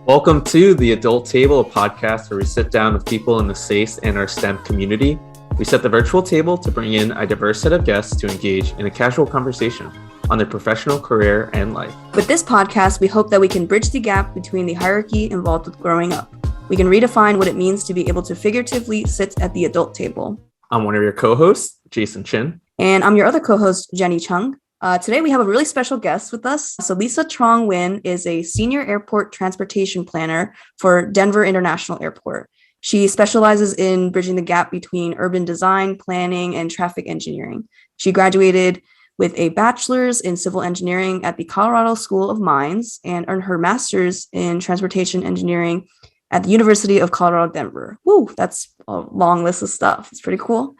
Welcome to the Adult Table, a podcast where we sit down with people in the SACE and our STEM community. We set the virtual table to bring in a diverse set of guests to engage in a casual conversation on their professional career and life. With this podcast, we hope that we can bridge the gap between the hierarchy involved with growing up. We can redefine what it means to be able to figuratively sit at the adult table. I'm one of your co-hosts, Jason Chin. And I'm your other co-host, Jenny Chung. Today, we have a really special guest with us. So Lisa Trong Nguyen is a senior airport transportation planner for Denver International Airport. She specializes in bridging the gap between urban design, planning, and traffic engineering. She graduated with a bachelor's in civil engineering at the Colorado School of Mines and earned her master's in transportation engineering at the University of Colorado, Denver. Woo, that's a long list of stuff. It's pretty cool.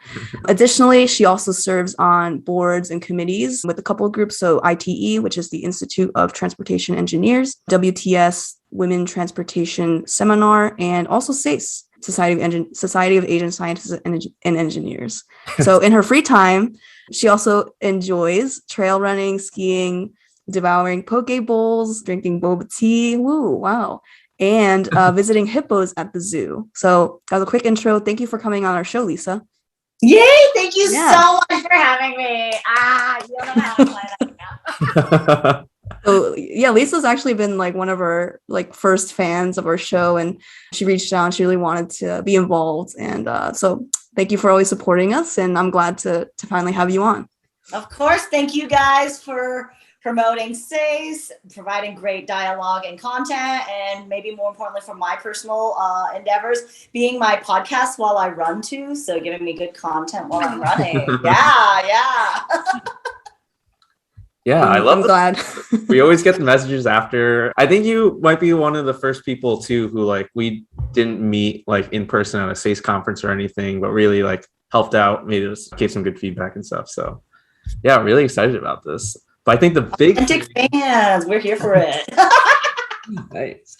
Additionally, she also serves on boards and committees with a couple of groups. So ITE, which is the Institute of Transportation Engineers, WTS, Women Transportation Seminar, and also SACE, Society of Asian Scientists and Engineers. So in her free time, she also enjoys trail running, skiing, devouring poke bowls, drinking boba tea. Woo, wow. And visiting hippos at the zoo. So that was a quick intro. Thank you for coming on our show, Lisa. Yay! Thank you so much for having me. You don't know how excited I am. So yeah, Lisa's actually been like one of our first fans of our show, and she reached out. She really wanted to be involved, and so thank you for always supporting us. And I'm glad to finally have you on. Of course, thank you guys for promoting SACE, providing great dialogue and content, and maybe more importantly for my personal endeavors, being my podcast while I run too. So giving me good content while I'm running. Yeah. Yeah, I'm glad. We always get the messages after. I think you might be one of the first people too who we didn't meet in person at a SACE conference or anything, but really helped out, made us, gave some good feedback and stuff. So yeah, really excited about this. But I think the big fans, we're here for it. Nice.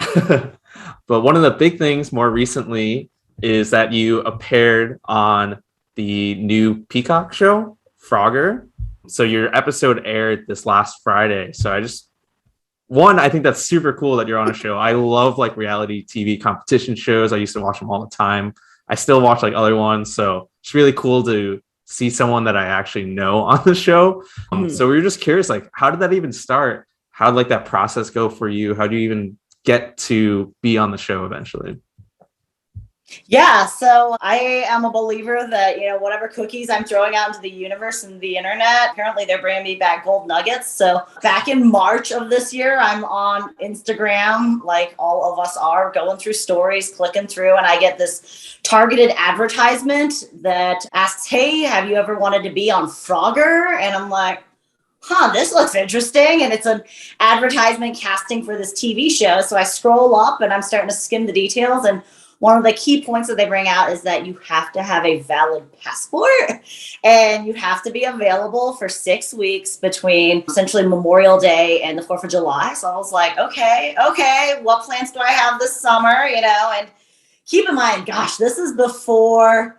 But one of the big things more recently is that you appeared on the new Peacock show, Frogger. So your episode aired this last Friday. So I think that's super cool that you're on a show. I love reality TV competition shows. I used to watch them all the time. I still watch other ones. So it's really cool to see someone that I actually know on the show. So we were just curious, how did that even start? How did that process go for you? How do you even get to be on the show eventually? Yeah, so I am a believer that, whatever cookies I'm throwing out into the universe and the internet, apparently they're bringing me back gold nuggets. So back in March of this year, I'm on Instagram, like all of us are, going through stories, clicking through, and I get this targeted advertisement that asks, hey, have you ever wanted to be on Frogger? And I'm like, this looks interesting. And it's an advertisement casting for this TV show. So I scroll up and I'm starting to skim the details, and one of the key points that they bring out is that you have to have a valid passport and you have to be available for 6 weeks between essentially Memorial Day and the 4th of July. So I was like, okay, what plans do I have this summer? And keep in mind, this is before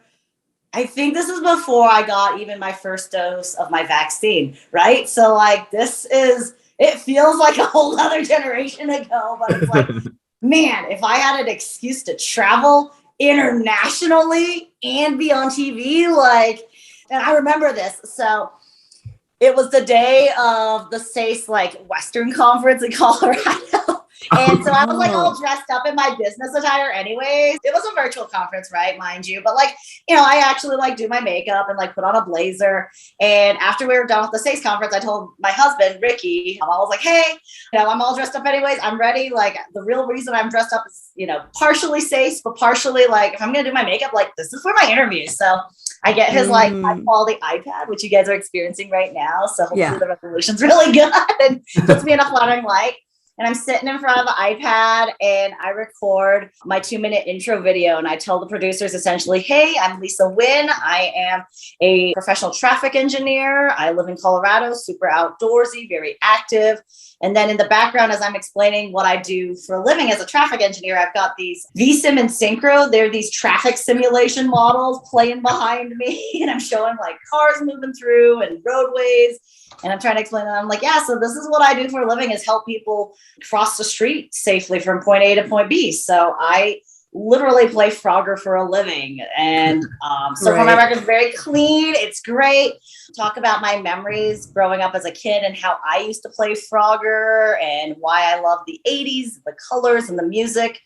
I got even my first dose of my vaccine, right? So it feels like a whole other generation ago, but it's man, if I had an excuse to travel internationally and be on TV, and I remember this. So it was the day of the SACE Western Conference in Colorado. And so I was all dressed up in my business attire anyways. It was a virtual conference, right, mind you. But I actually do my makeup and put on a blazer. And after we were done with the SACE conference, I told my husband, Ricky, I was like, hey, I'm all dressed up anyways. I'm ready. The real reason I'm dressed up is, partially SACE, but partially if I'm going to do my makeup, this is for my interview. So I get his high quality iPad, which you guys are experiencing right now. So hopefully the resolution's really good and puts me in a flattering light. And I'm sitting in front of the iPad and I record my 2-minute intro video. And I tell the producers essentially, hey, I'm Lisa Nguyen. I am a professional traffic engineer. I live in Colorado, super outdoorsy, very active. And then in the background, as I'm explaining what I do for a living as a traffic engineer, I've got these vSim and Synchro. They're these traffic simulation models playing behind me. And I'm showing cars moving through and roadways. And I'm trying to explain that. I'm like, yeah, so this is what I do for a living, is help people cross the street safely from point A to point B. So I literally play Frogger for a living. And so for my record, it's very clean. It's great. Talk about my memories growing up as a kid and how I used to play Frogger and why I love the 80s, the colors and the music.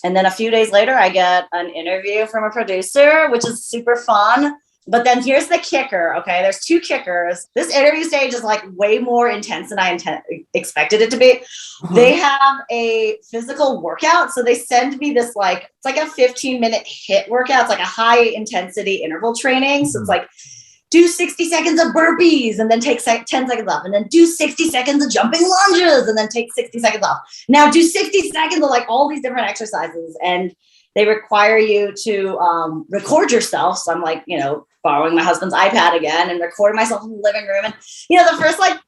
And then a few days later, I get an interview from a producer, which is super fun. But then here's the kicker. Okay, there's two kickers. This interview stage is like way more intense than I expected it to be. They have a physical workout. So they send me this like, it's like a 15-minute HIIT workout. It's like a high intensity interval training. So it's like, do 60 seconds of burpees and then take 10 seconds off, and then do 60 seconds of jumping lunges and then take 60 seconds off. Now do 60 seconds of like all these different exercises, and they require you to record yourself. So I'm like, borrowing my husband's iPad again and recording myself in the living room. And, the first like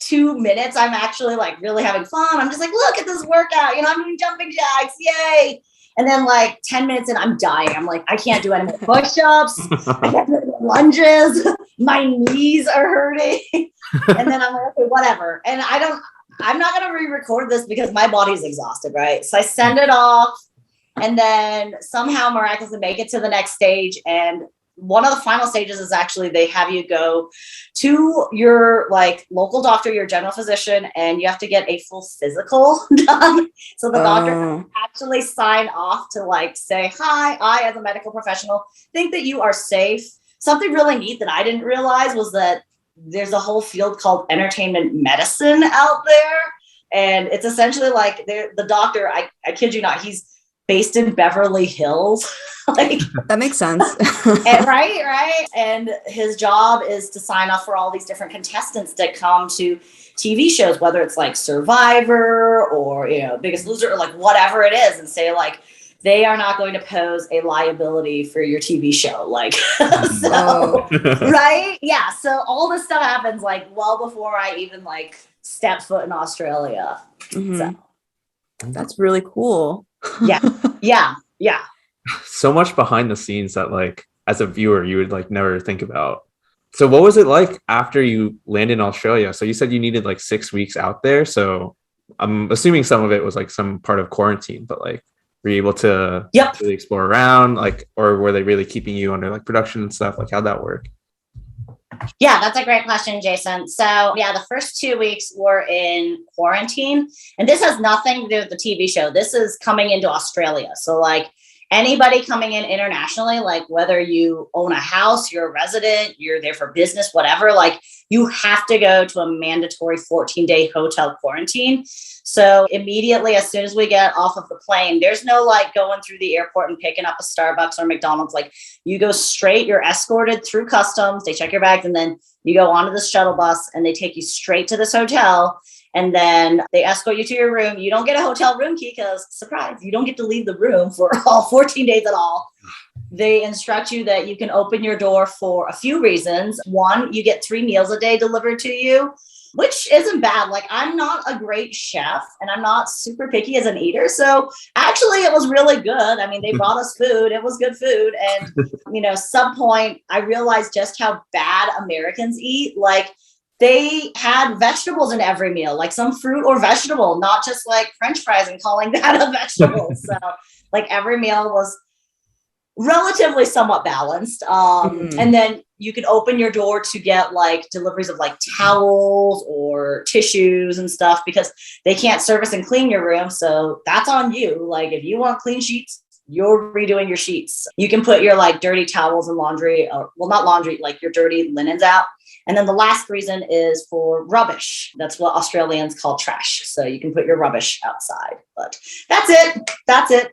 2 minutes, I'm actually like really having fun. I'm just like, look at this workout. I'm doing jumping jacks. Yay. And then like 10 minutes in, I'm dying. I'm like, I can't do any more push-ups. I can't do any more lunges. My knees are hurting. And then I'm like, okay, whatever. And I'm not going to re-record this because my body's exhausted, right? So I send it off, and then somehow miraculously make it to the next stage. And one of the final stages is actually they have you go to your like local doctor, your general physician, and you have to get a full physical done. So the doctor can actually sign off to like say, hi, I as a medical professional think that you are safe. Something really neat that I didn't realize was that there's a whole field called entertainment medicine out there. And it's essentially like the doctor, I kid you not, he's based in Beverly Hills. Like that makes sense. And, right. And his job is to sign off for all these different contestants that come to TV shows, whether it's like Survivor or, Biggest Loser or like whatever it is, and say like, they are not going to pose a liability for your TV show. Like, so, right? Yeah. So all this stuff happens like well before I even like step foot in Australia. Mm-hmm. So that's really cool. Yeah. So much behind the scenes that like as a viewer you would like never think about. So what was it like after you landed in Australia? So you said you needed like 6 weeks out there. So I'm assuming some of it was like some part of quarantine, but like were you able to really explore around, like, or were they really keeping you under like production and stuff? Like how'd that work? Yeah, that's a great question, Jason. So yeah, the first 2 weeks were in quarantine, and this has nothing to do with the TV show. This is coming into Australia. So like anybody coming in internationally, like whether you own a house, you're a resident, you're there for business, whatever, like you have to go to a mandatory 14-day hotel quarantine. So immediately, as soon as we get off of the plane, there's no like going through the airport and picking up a Starbucks or McDonald's. Like you go straight, you're escorted through customs, they check your bags, and then you go onto the shuttle bus and they take you straight to this hotel. And then they escort you to your room. You don't get a hotel room key because, surprise, you don't get to leave the room for all 14 days at all. They instruct you that you can open your door for a few reasons. One, you get 3 meals a day delivered to you, which isn't bad. Like I'm not a great chef and I'm not super picky as an eater. So actually it was really good. I mean, they brought us food. It was good food. And, some point I realized just how bad Americans eat. Like they had vegetables in every meal, like some fruit or vegetable, not just like French fries and calling that a vegetable. So like every meal was relatively somewhat balanced. And then you could open your door to get like deliveries of like towels or tissues and stuff because they can't service and clean your room. So that's on you. Like if you want clean sheets, you're redoing your sheets. You can put your like dirty towels and laundry, not laundry, like your dirty linens out. And then the last reason is for rubbish. That's what Australians call trash. So you can put your rubbish outside, but that's it.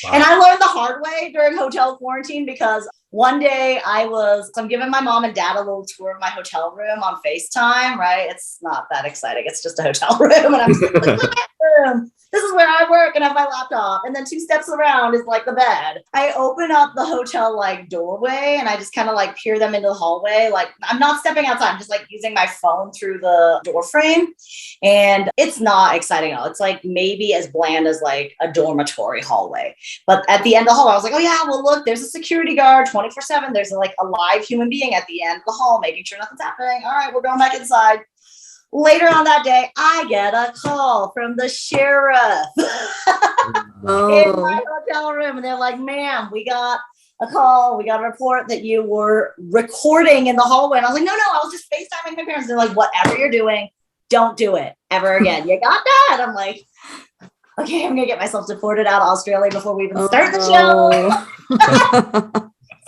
Wow. And I learned the hard way during hotel quarantine because one day I'm giving my mom and dad a little tour of my hotel room on FaceTime, right? It's not that exciting. It's just a hotel room. And I'm just like, look at that room. This is where I work and have my laptop. And then 2 steps around is like the bed. I open up the hotel like doorway and I just kind of like peer them into the hallway. Like I'm not stepping outside. I'm just like using my phone through the door frame. And it's not exciting at all. It's like maybe as bland as like a dormitory hallway. But at the end of the hall, I was like, oh yeah, well look, there's a security guard 24/7. There's like a live human being at the end of the hall, making sure nothing's happening. All right, we're going back inside. Later on that day, I get a call from the sheriff in my hotel room. And they're like, ma'am, we got a call. We got a report that you were recording in the hallway. And I was like, no, I was just FaceTiming my parents. They're like, whatever you're doing, don't do it ever again. You got that? I'm like, okay, I'm going to get myself deported out of Australia before we even start the show.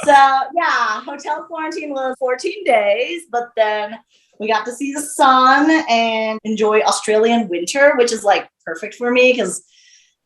So yeah, hotel quarantine was 14 days, but then we got to see the sun and enjoy Australian winter, which is like perfect for me because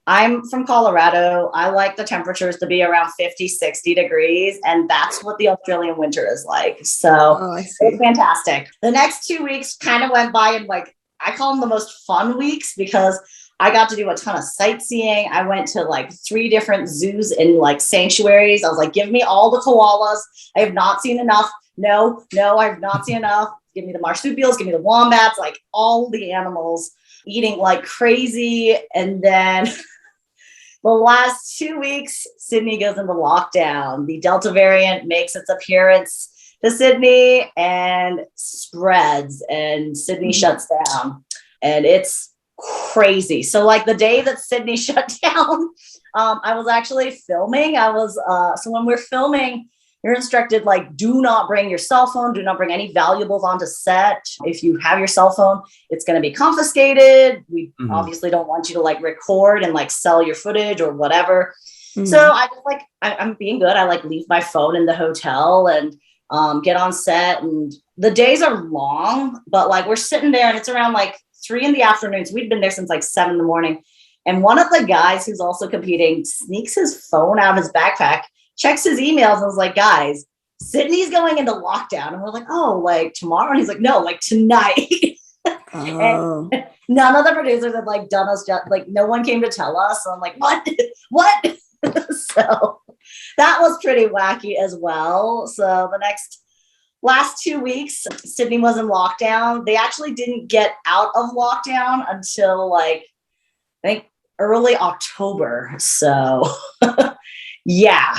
I'm from Colorado. I like the temperatures to be around 50, 60 degrees. And that's what the Australian winter is like. So it's fantastic. The next 2 weeks kind of went by in like, I call them the most fun weeks because I got to do a ton of sightseeing. I went to like 3 different zoos and like sanctuaries. I was like, give me all the koalas. I have not seen enough. No, I have not seen enough. Give me the marsupials, give me the wombats, like all the animals eating like crazy. And then the last 2 weeks, Sydney goes into lockdown. The Delta variant makes its appearance to Sydney and spreads, and Sydney shuts down. And it's crazy. So like the day that Sydney shut down, I was actually filming. So when we're filming, you're instructed like, do not bring your cell phone, do not bring any valuables onto set. If you have your cell phone, it's going to be confiscated. We obviously don't want you to like record and like sell your footage or whatever. So I just like, I'm being good. I like leave my phone in the hotel and get on set, and the days are long, but like we're sitting there and it's around like 3 p.m. So we'd been there since like 7 a.m. And one of the guys who's also competing sneaks his phone out of his backpack, checks his emails, and was like, guys, Sydney's going into lockdown. And we're like, oh, like tomorrow? And he's like, no, like tonight. And none of the producers have like done us just like, no one came to tell us. So I'm like, what? So that was pretty wacky as well. So the last 2 weeks, Sydney was in lockdown. They actually didn't get out of lockdown until like, I think early October. So yeah.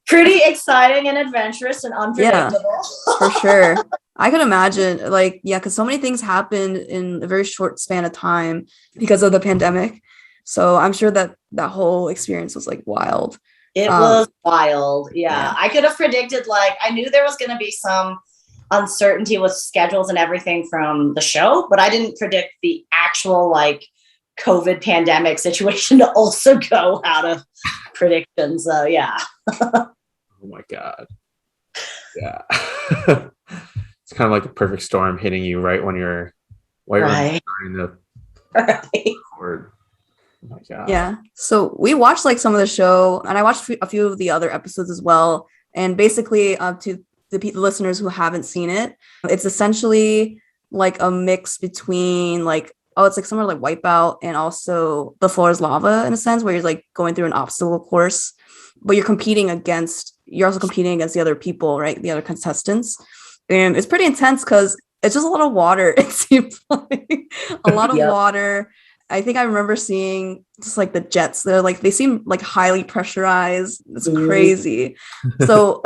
Pretty exciting and adventurous and unpredictable. Yeah, for sure. I could imagine like, because so many things happened in a very short span of time because of the pandemic. So I'm sure that whole experience was like wild. It was wild. Yeah. I could have predicted, like, I knew there was going to be some uncertainty with schedules and everything from the show, but I didn't predict the actual like COVID pandemic situation to also go out of prediction. So yeah. Oh my God. Yeah. It's kind of like a perfect storm hitting you right when you're starting to record. Oh my God. Yeah. So we watched like some of the show, and I watched a few of the other episodes as well. And basically, to the listeners who haven't seen it, it's essentially like a mix between like, it's like somewhere like Wipeout and also The Floor is Lava in a sense, where you're like going through an obstacle course, but you're also competing against the other people, right? The other contestants. And it's pretty intense because it's just a lot of water. It seems like a lot of water. I think I remember seeing just like the jets. They seem like highly pressurized. It's crazy. So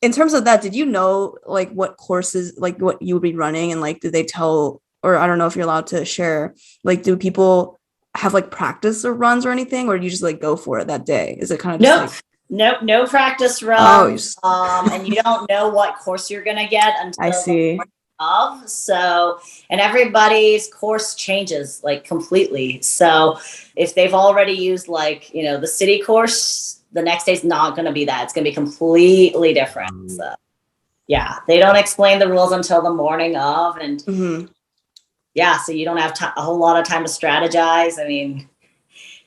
in terms of that, did you know like what courses, like what you would be running, and like, did they tell, or I don't know if you're allowed to share, like, do people have like practice or runs or anything, or do you just like go for it that day? Is it kind of just no practice runs. And you don't know what course you're gonna get until I see. So, and everybody's course changes like completely. So if they've already used like, the city course, the next day's not going to be that. It's going to be completely different. So yeah, they don't explain the rules until the morning of, and so you don't have a whole lot of time to strategize. I mean,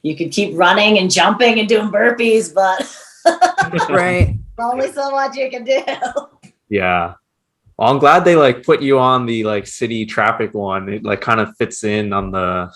you could keep running and jumping and doing burpees, but right. only so much you can do. Yeah. Well, I'm glad they like put you on the like city traffic one. It like kind of fits in on the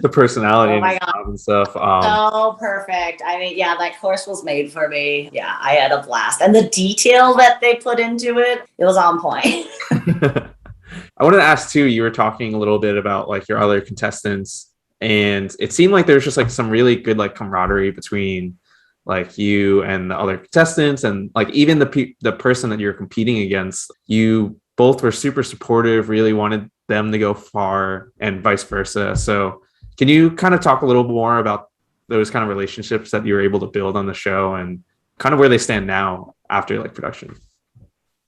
the personality and stuff. So perfect. I mean, yeah, that course was made for me. Yeah, I had a blast, and the detail that they put into it was on point. I wanted to ask too. You were talking a little bit about like your other contestants, and it seemed like there's just like some really good like camaraderie between like you and the other contestants, and like even the person that you're competing against. You both were super supportive, really wanted them to go far, and vice versa. So can you kind of talk a little more about those kind of relationships that you were able to build on the show and kind of where they stand now after like production?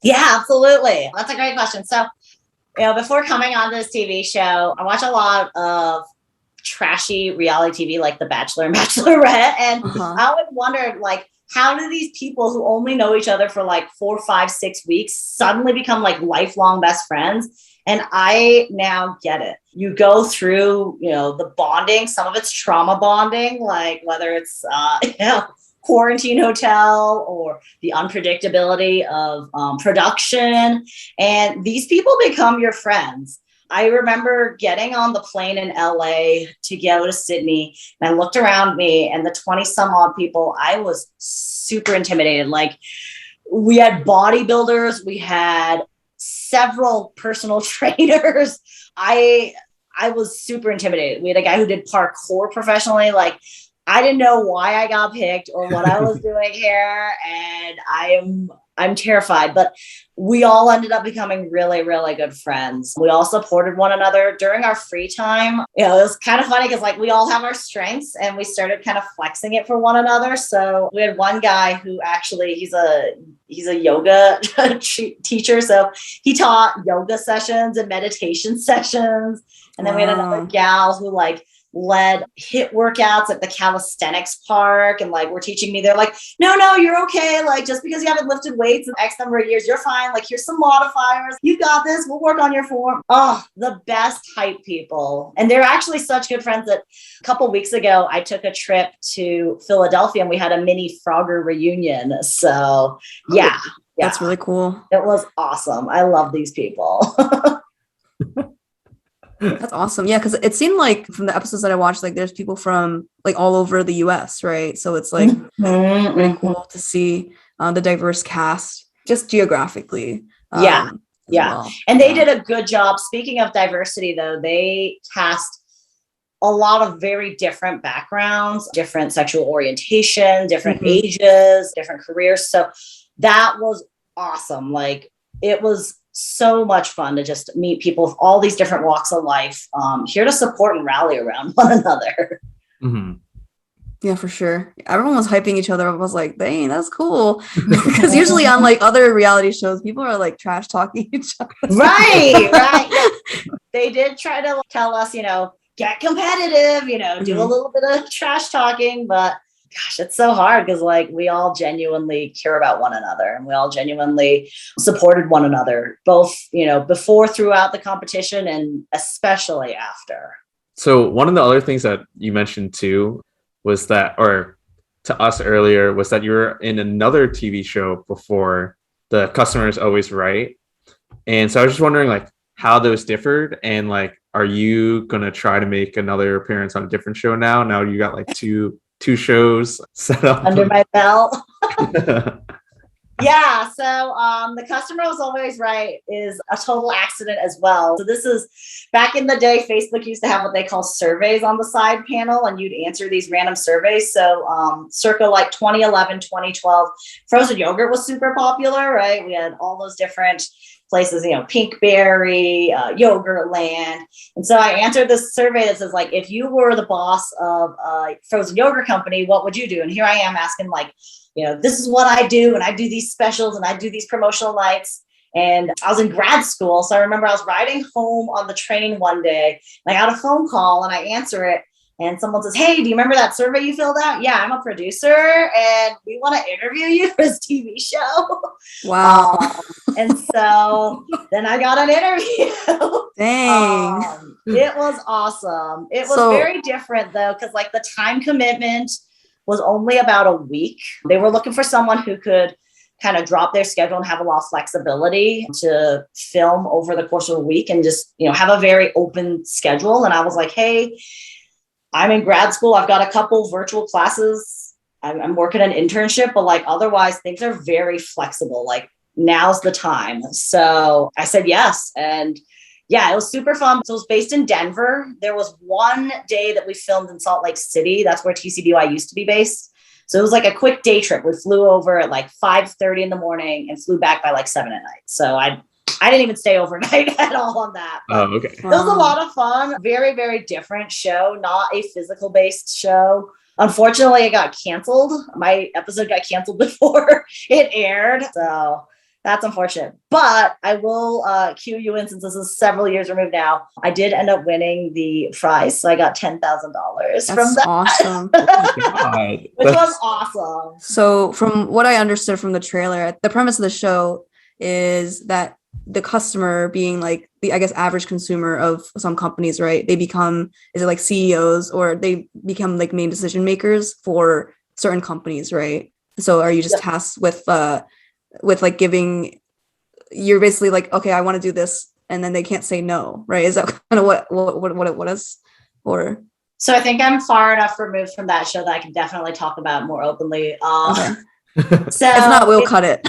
Yeah, absolutely. That's a great question. So, before coming on this TV show, I watch a lot of trashy reality TV like The Bachelor and Bachelorette. And I always wondered, like, how do these people who only know each other for like 4, 5, 6 weeks suddenly become like lifelong best friends? And I now get it. You go through, the bonding, some of it's trauma bonding, like whether it's, quarantine hotel or the unpredictability of production. And these people become your friends. I remember getting on the plane in LA to go to Sydney, and I looked around me and the 20 some odd people, I was super intimidated. Like, we had bodybuilders, we had several personal trainers. I was super intimidated. We had a guy who did parkour professionally. Like, I didn't know why I got picked or what I was doing here. And I'm terrified, but we all ended up becoming really, really good friends. We all supported one another during our free time. It was kind of funny because like we all have our strengths and we started kind of flexing it for one another. So we had one guy who actually, he's a yoga teacher. So he taught yoga sessions and meditation sessions. And then we had another gal who like led HIIT workouts at the calisthenics park, and like we're teaching me, they're like, no, you're okay, like just because you haven't lifted weights in X number of years, you're fine, like here's some modifiers, you got this, we'll work on your form. The best hype people. And they're actually such good friends that a couple weeks ago I took a trip to Philadelphia and we had a mini Frogger reunion. So yeah, that's really cool. It was awesome. I love these people. That's awesome. Yeah, because it seemed like from the episodes that I watched, like there's people from like all over the US, right? So it's like really cool to see the diverse cast just geographically. Yeah. Well. And they did a good job. Speaking of diversity, though, they cast a lot of very different backgrounds, different sexual orientation, different ages, different careers. So that was awesome. Like, it was so much fun to just meet people with all these different walks of life, here to support and rally around one another. Yeah, for sure. Everyone was hyping each other up. I was like, dang, that's cool. Because usually on like other reality shows, people are like trash talking each other. Right. Yeah. They did try to tell us, get competitive, do a little bit of trash talking, but gosh, it's so hard because like we all genuinely care about one another and we all genuinely supported one another, both, before, throughout the competition, and especially after. So one of the other things that you mentioned too was that, or to us earlier, was that you were in another TV show before, The Customer Is Always Right. And so I was just wondering like how those differed, and like, are you going to try to make another appearance on a different show now? Now you got like two shows set up under my belt. Yeah. So The Customer Was Always Right is a total accident as well. So this is back in the day, Facebook used to have what they call surveys on the side panel, and you'd answer these random surveys. So circa like 2011, 2012, frozen yogurt was super popular, right? We had all those different places, Pinkberry, Yogurtland. And so I answered this survey that says like, if you were the boss of a frozen yogurt company, what would you do? And here I am asking like, this is what I do. And I do these specials and I do these promotional nights. And I was in grad school. So I remember I was riding home on the train one day and I got a phone call and I answer it. And someone says, hey, do you remember that survey you filled out? Yeah, I'm a producer and we want to interview you for this TV show. Wow. And so then I got an interview. Dang. It was awesome. It was very different though, because like the time commitment was only about a week. They were looking for someone who could kind of drop their schedule and have a lot of flexibility to film over the course of a week and just, have a very open schedule. And I was like, hey, I'm in grad school. I've got a couple virtual classes. I'm working an internship, but like otherwise things are very flexible. Like now's the time. So I said yes. And yeah, it was super fun. So it was based in Denver. There was one day that we filmed in Salt Lake City. That's where TCBY used to be based. So it was like a quick day trip. We flew over at like 5:30 in the morning and flew back by like 7 at night. So I I didn't even stay overnight at all on that. Oh, okay. It was a lot of fun. Very, very different show, not a physical based show. Unfortunately, it got canceled. My episode got canceled before it aired. So that's unfortunate. But I will cue you in, since this is several years removed now. I did end up winning the prize. So I got $10,000 from that. Awesome. Which was awesome. So from what I understood from the trailer, the premise of the show is that the customer, being like the, I guess, average consumer of some companies, right? They become, is it like CEOs, or they become like main decision makers for certain companies, right? So are you just tasked with like giving, you're basically like, okay, I want to do this, and then they can't say no, right? Is that kind of what is? Or so I think I'm far enough removed from that show that I can definitely talk about it more openly. okay. So if not, we'll cut it.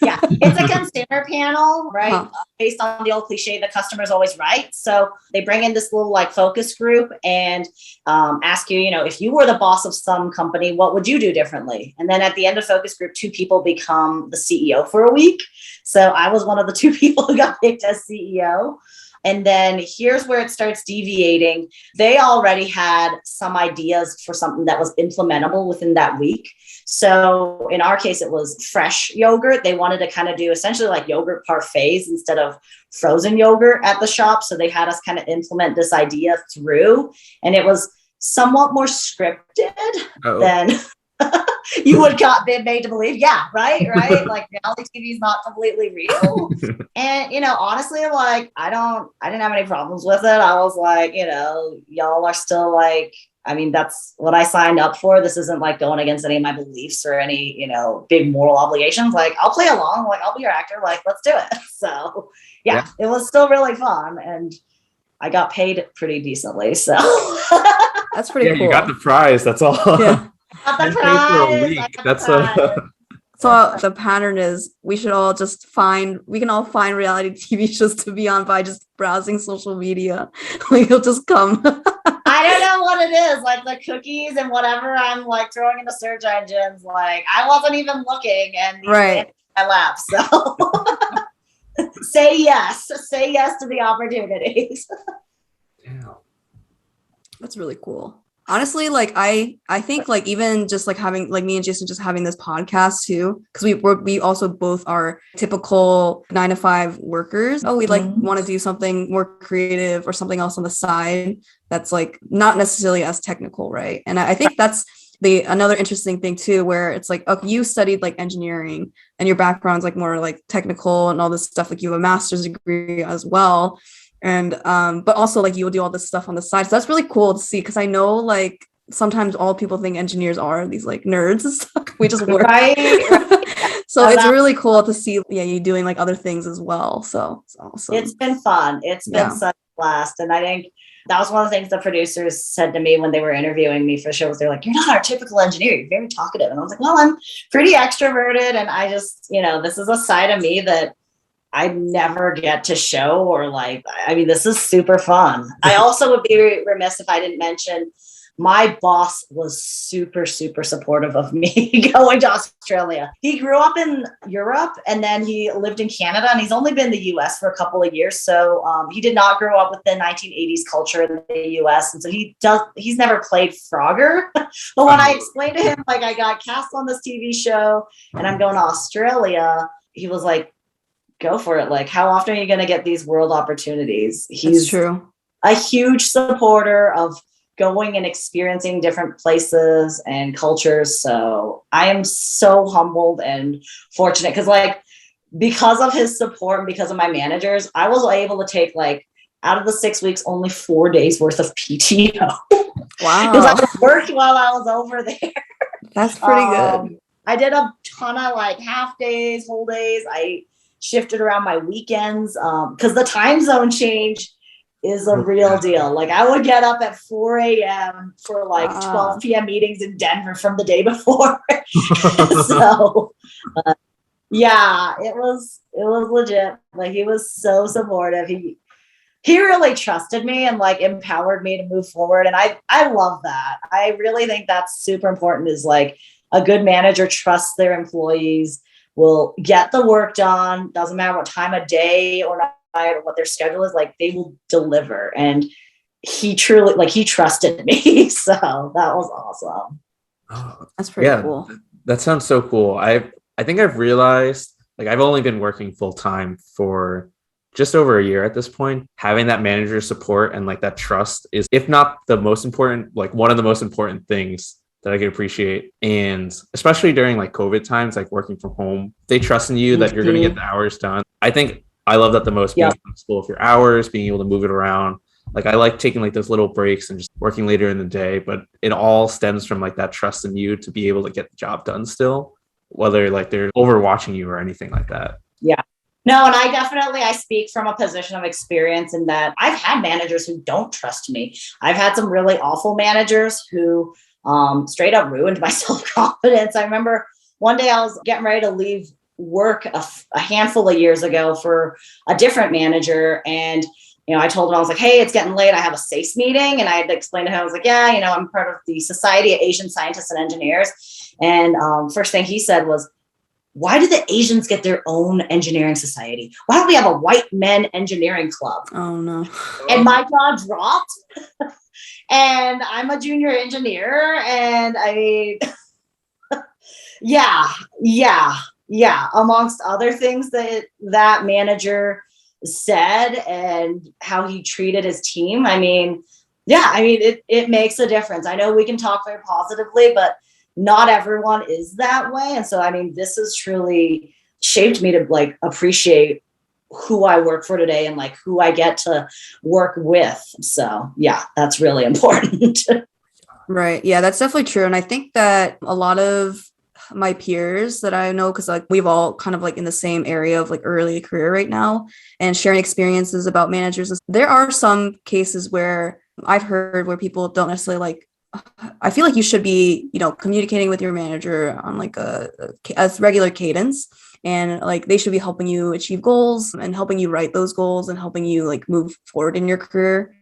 Yeah, it's a consumer panel, right? Based on the old cliche, the customer's always right. So they bring in this little like focus group and ask you, if you were the boss of some company, what would you do differently? And then at the end of focus group, 2 people become the CEO for a week. So I was one of the 2 people who got picked as CEO. And then here's where it starts deviating. They already had some ideas for something that was implementable within that week. So in our case, it was fresh yogurt. They wanted to kind of do essentially like yogurt parfaits instead of frozen yogurt at the shop. So they had us kind of implement this idea through, and it was somewhat more scripted than you would got been made to believe. Yeah, right. Like reality TV is not completely real. And honestly, like I didn't have any problems with it. I was like, y'all are still like, I mean, that's what I signed up for. This isn't like going against any of my beliefs or any, big moral obligations. Like I'll play along, like I'll be your actor, like let's do it. So yeah. It was still really fun, and I got paid pretty decently. So that's pretty cool. You got the prize. That's all. Yeah. Got the prize. That's so the pattern is we can all find reality TV shows to be on by just browsing social media. Like it'll just come. I don't know what it is, like the cookies and whatever I'm like throwing in the search engines. Like I wasn't even looking, and right. I laughed. So say yes to the opportunities. Yeah. That's really cool. Honestly, like I think like even just like having like me and Jason just having this podcast too, because we also both are typical 9-to-5 workers. We like want to do something more creative or something else on the side that's like not necessarily as technical, right? And I think that's another interesting thing too, where it's like, okay, you studied like engineering and your background's like more like technical and all this stuff, like you have a master's degree as well. And but also like you will do all this stuff on the side. So that's really cool to see, because I know like sometimes all people think engineers are these like nerds and stuff. We just work. Right. So it's really cool to see you doing like other things as well. So it's awesome. It's been fun. It's been such a blast. And I think that was one of the things the producers said to me when they were interviewing me for shows. They're like, you're not our typical engineer. You're very talkative. And I was like, well, I'm pretty extroverted. And I just, this is a side of me that I never get to show, or like, I mean, this is super fun. I also would be remiss if I didn't mention my boss was super, super supportive of me going to Australia. He grew up in Europe and then he lived in Canada, and he's only been in the US for a couple of years. So he did not grow up with the 1980s culture in the US. And so he's never played Frogger. But when I explained to him, like I got cast on this TV show and I'm going to Australia, he was like, go for it. Like, how often are you going to get these world opportunities? He's true. A huge supporter of going and experiencing different places and cultures. So I am so humbled and fortunate because of his support and because of my managers, I was able to take like out of the 6 weeks, only 4 days worth of PTO. Wow. Because I worked while I was over there. That's pretty good. I did a ton of like half days, whole days. I shifted around my weekends because the time zone change is a real deal. Like I would get up at 4 a.m. for like 12 p.m. meetings in Denver from the day before. So it was legit. Like he was so supportive. He really trusted me and like empowered me to move forward. And I love that. I really think that's super important, is like a good manager trusts their employees will get the work done. Doesn't matter what time of day or night or what their schedule is, like they will deliver. And he truly, like, he trusted me. So that was awesome. That's pretty cool. That sounds so cool. I think I've realized, like, I've only been working full time for just over a year at this point. Having that manager support and like that trust is, if not the most important, like one of the most important things that I could appreciate. And especially during like COVID times, like working from home, they trust in you that you're going to get the hours done. I think I love that the most, being flexible with your hours, being able to move it around. Like I like taking like those little breaks and just working later in the day, but it all stems from like that trust in you to be able to get the job done still, whether like they're overwatching you or anything like that. Yeah. No, and I speak from a position of experience in that I've had managers who don't trust me. I've had some really awful managers who straight up ruined my self-confidence. I remember one day I was getting ready to leave work a handful of years ago for a different manager, and I told him, I was like, hey, it's getting late. I have a SACE meeting. And I had to explain to him, I was like, yeah, I'm part of the Society of Asian Scientists and Engineers. And first thing he said was, why do the Asians get their own engineering society? Why don't we have a white men engineering club? Oh, no. And my jaw dropped. And I'm a junior engineer. And I mean, yeah. Amongst other things that manager said and how he treated his team. It makes a difference. I know we can talk very positively, but not everyone is that way. And so, this has truly shaped me to like appreciate who I work for today and like who I get to work with. So yeah, that's really important. Right. Yeah, that's definitely true. And I think that a lot of my peers that I know, because like we've all kind of like in the same area of like early career right now and sharing experiences about managers. There are some cases where I've heard where people don't necessarily like, I feel like you should be, communicating with your manager on like a regular cadence, and like they should be helping you achieve goals and helping you write those goals and helping you like move forward in your career.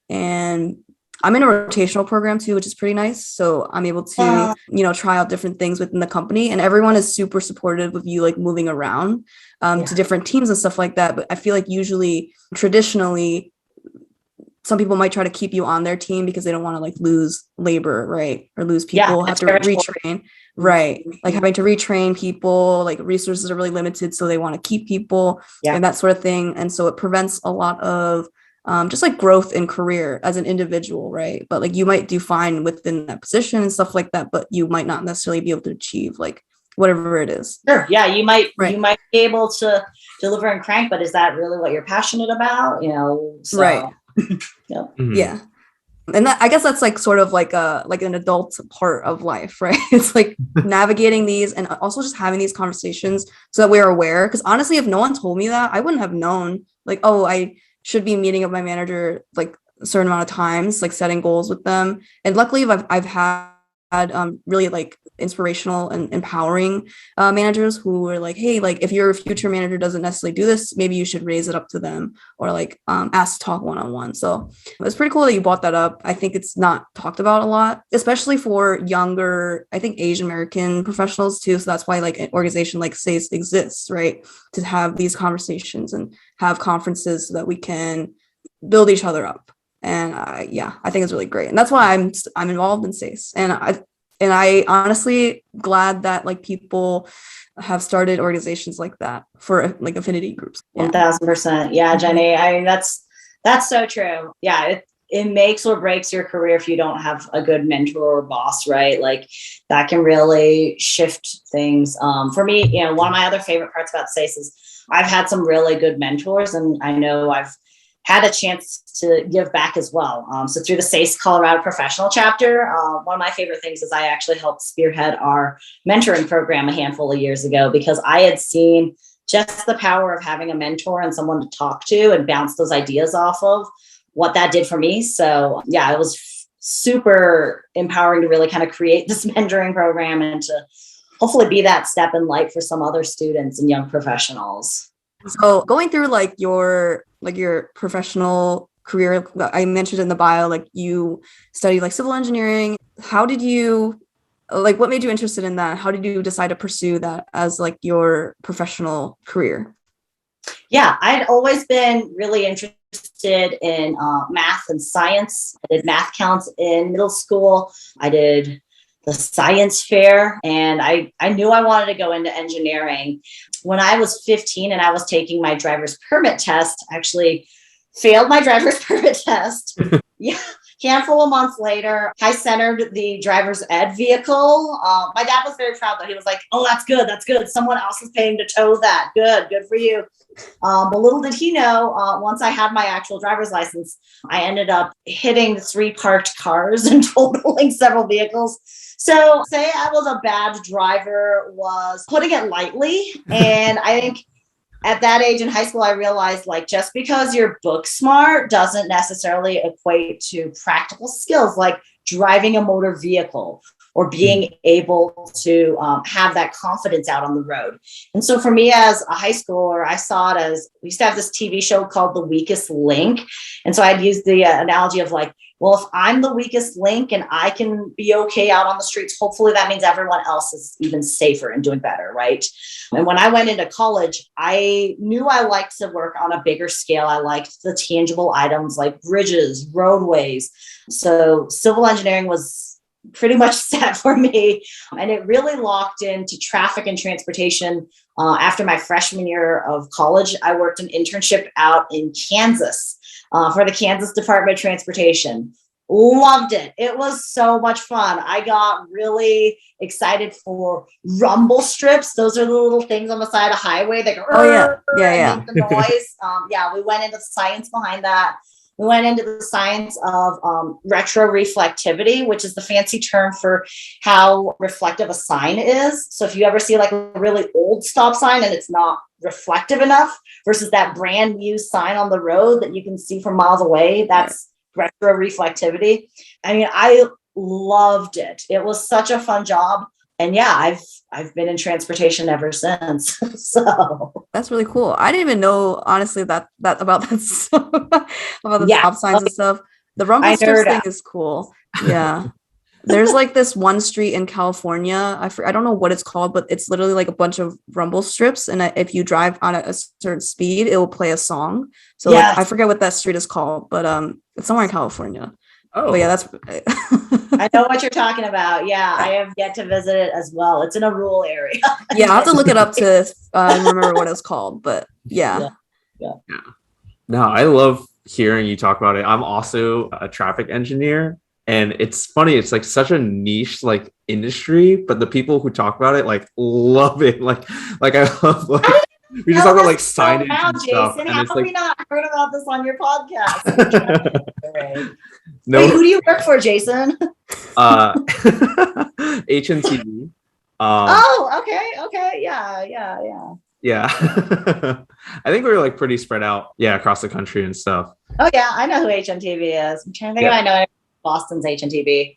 And I'm in a rotational program too, which is pretty nice. So I'm able to, try out different things within the company, and everyone is super supportive of you like moving around to different teams and stuff like that. But I feel like usually traditionally, some people might try to keep you on their team because they don't want to like lose labor, right? Or lose people, have to retrain, right? Like having to retrain people, like resources are really limited. So they want to keep people and that sort of thing. And so it prevents a lot of just like growth in career as an individual, right? But like you might do fine within that position and stuff like that, but you might not necessarily be able to achieve like whatever it is. Sure. Yeah, you might be able to deliver and crank, but is that really what you're passionate about? So, right. Yeah. Mm-hmm. Yeah. And that, I guess that's like sort of like an adult part of life, right? It's like navigating these and also just having these conversations so that we're aware. Because honestly, if no one told me that, I wouldn't have known like, oh, I should be meeting with my manager like a certain amount of times, like setting goals with them. And luckily I've had really like inspirational and empowering managers who were like, hey, like if your future manager doesn't necessarily do this, maybe you should raise it up to them or like ask to talk one-on-one. So it's pretty cool that you brought that up. I think it's not talked about a lot, especially for younger, I think Asian American professionals too. So that's why like an organization like SACE exists, right? To have these conversations and have conferences so that we can build each other up. And I think it's really great. And that's why I'm involved in SACE. And I honestly glad that like people have started organizations like that for like affinity groups. 1000%. Yeah, Jenny. That's so true. Yeah. It makes or breaks your career if you don't have a good mentor or boss, right? Like that can really shift things. For me, one of my other favorite parts about SACE is I've had some really good mentors, and I know I've had a chance to give back as well. So through the SACE Colorado Professional Chapter, one of my favorite things is I actually helped spearhead our mentoring program a handful of years ago, because I had seen just the power of having a mentor and someone to talk to and bounce those ideas off of, what that did for me. So yeah, it was super empowering to really kind of create this mentoring program and to hopefully be that step in light for some other students and young professionals. So going through like your professional career, I mentioned in the bio, like you studied like civil engineering. How did you Like, what made you interested in that? How did you decide to pursue that as like your professional career? Yeah, I'd always been really interested in math and science. I did math counts in middle school. I did the science fair, and I knew I wanted to go into engineering. When I was 15 and I was taking my driver's permit test, actually failed my driver's permit test. Yeah, handful of months later, I centered the driver's ed vehicle. My dad was very proud though. He was like, "Oh, that's good. That's good. Someone else is paying to tow that. Good for you." But little did he know, once I had my actual driver's license, I ended up hitting 3 parked cars and totaling several vehicles. So say I was a bad driver was putting it lightly. And I think at that age in high school, I realized like just because you're book smart doesn't necessarily equate to practical skills like driving a motor vehicle or being able to have that confidence out on the road. And so for me as a high schooler, I saw it as, we used to have this TV show called The Weakest Link. And so I'd use the analogy of like, well, if I'm the weakest link and I can be okay out on the streets, hopefully that means everyone else is even safer and doing better, right? And when I went into college, I knew I liked to work on a bigger scale. I liked the tangible items like bridges, roadways. So civil engineering was pretty much set for me. And it really locked into traffic and transportation. After my freshman year of college, I worked an internship out in Kansas for the Kansas Department of Transportation. Loved it. It was so much fun. I got really excited for rumble strips. Those are the little things on the side of the highway that go, yeah. make the noise. We went into the science behind that. We went into the science of retroreflectivity, which is the fancy term for how reflective a sign is. So if you ever see like a really old stop sign and it's not reflective enough versus that brand new sign on the road that you can see from miles away, that's retroreflectivity. I mean, I loved it. It was such a fun job. And yeah, I've been in transportation ever since. So that's really cool. I didn't even know honestly that about that about the stop signs and stuff. The rumble strips thing is cool. Yeah. There's like this one street in California. I don't know what it's called, but it's literally like a bunch of rumble strips. And if you drive on a certain speed, it will play a song. So like, I forget what that street is called, but it's somewhere in California. Oh, but yeah, that's. I know what you're talking about. Yeah, I have yet to visit it as well. It's in a rural area. Yeah, I have to look it up to remember what it's called. But yeah. No, I love hearing you talk about it. I'm also a traffic engineer, and it's funny. It's like such a niche like industry, but the people who talk about it like love it. Like I love like. We just talk about like signage and stuff. Jason, and how it's have like, we not heard about this on your podcast? No. Wait, who do you work for, Jason? HNTV. Okay. Yeah. I think we were like pretty spread out, across the country and stuff. Oh yeah, I know who HNTV is. I'm trying to think if I know Boston's HNTV.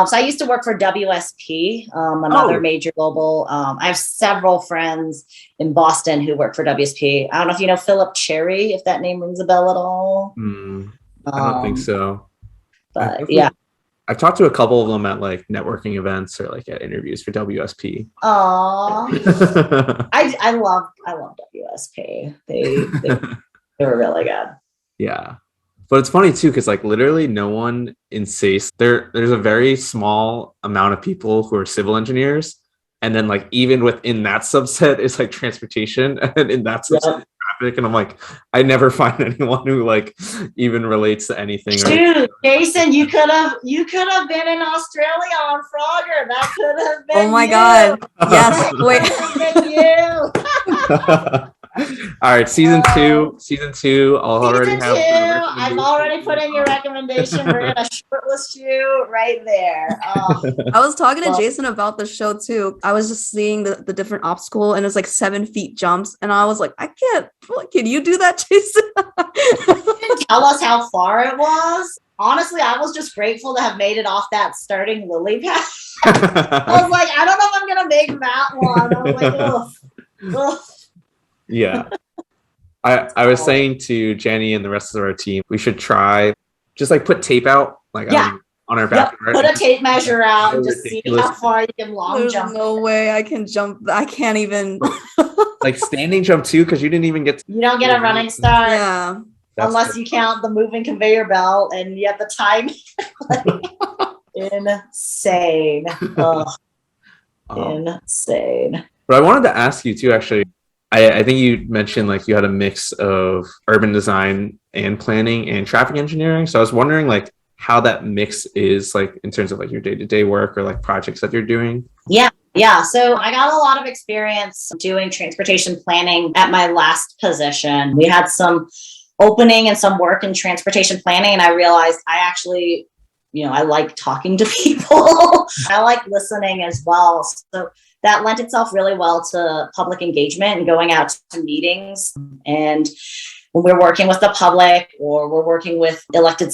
So I used to work for WSP, another major global. I have several friends in Boston who work for WSP. I don't know if you know Philip Cherry, if that name rings a bell at all. I don't think so. But yeah. I've talked to a couple of them at like networking events or like at interviews for WSP. Aww. I love WSP. They were really good. Yeah. But it's funny too, because like literally no one in SACE, there's a very small amount of people who are civil engineers. And then like even within that subset is like transportation, and in that subset is traffic. And I'm like, I never find anyone who like even relates to anything. Dude, Jason, you could have been in Australia on Frogger. That could have been Oh my God. Yes. Wait. All right, season two. I've already put in your recommendation. We're gonna shortlist you right there. I was talking to Jason about the show too. I was just seeing the different obstacle, and it's like 7 feet jumps, and I was like, I can't. Can you do that, Jason? You didn't tell us how far it was. Honestly, I was just grateful to have made it off that starting lily pad. I was like, I don't know if I'm gonna make that one. I was like, ugh. Yeah. I was saying to Jenny and the rest of our team, we should try just like put tape out like on our Yep. backyard. Put a tape measure out and just see Ridiculous. how far you can long There's jump. no way I can jump. I can't even. Like standing jump too, because you didn't even get to. You don't get a running start Yeah. unless you count the moving conveyor belt and you have the time. Insane. Ugh, insane. But I wanted to ask you too, actually. I think you mentioned like you had a mix of urban design and planning and traffic engineering. So I was wondering like how that mix is like in terms of like your day-to-day work or like projects that you're doing. Yeah. So I got a lot of experience doing transportation planning at my last position. We had some opening and some work in transportation planning, and I realized I actually, I like talking to people. I like listening as well. So that lent itself really well to public engagement and going out to meetings. And when we're working with the public or we're working with elected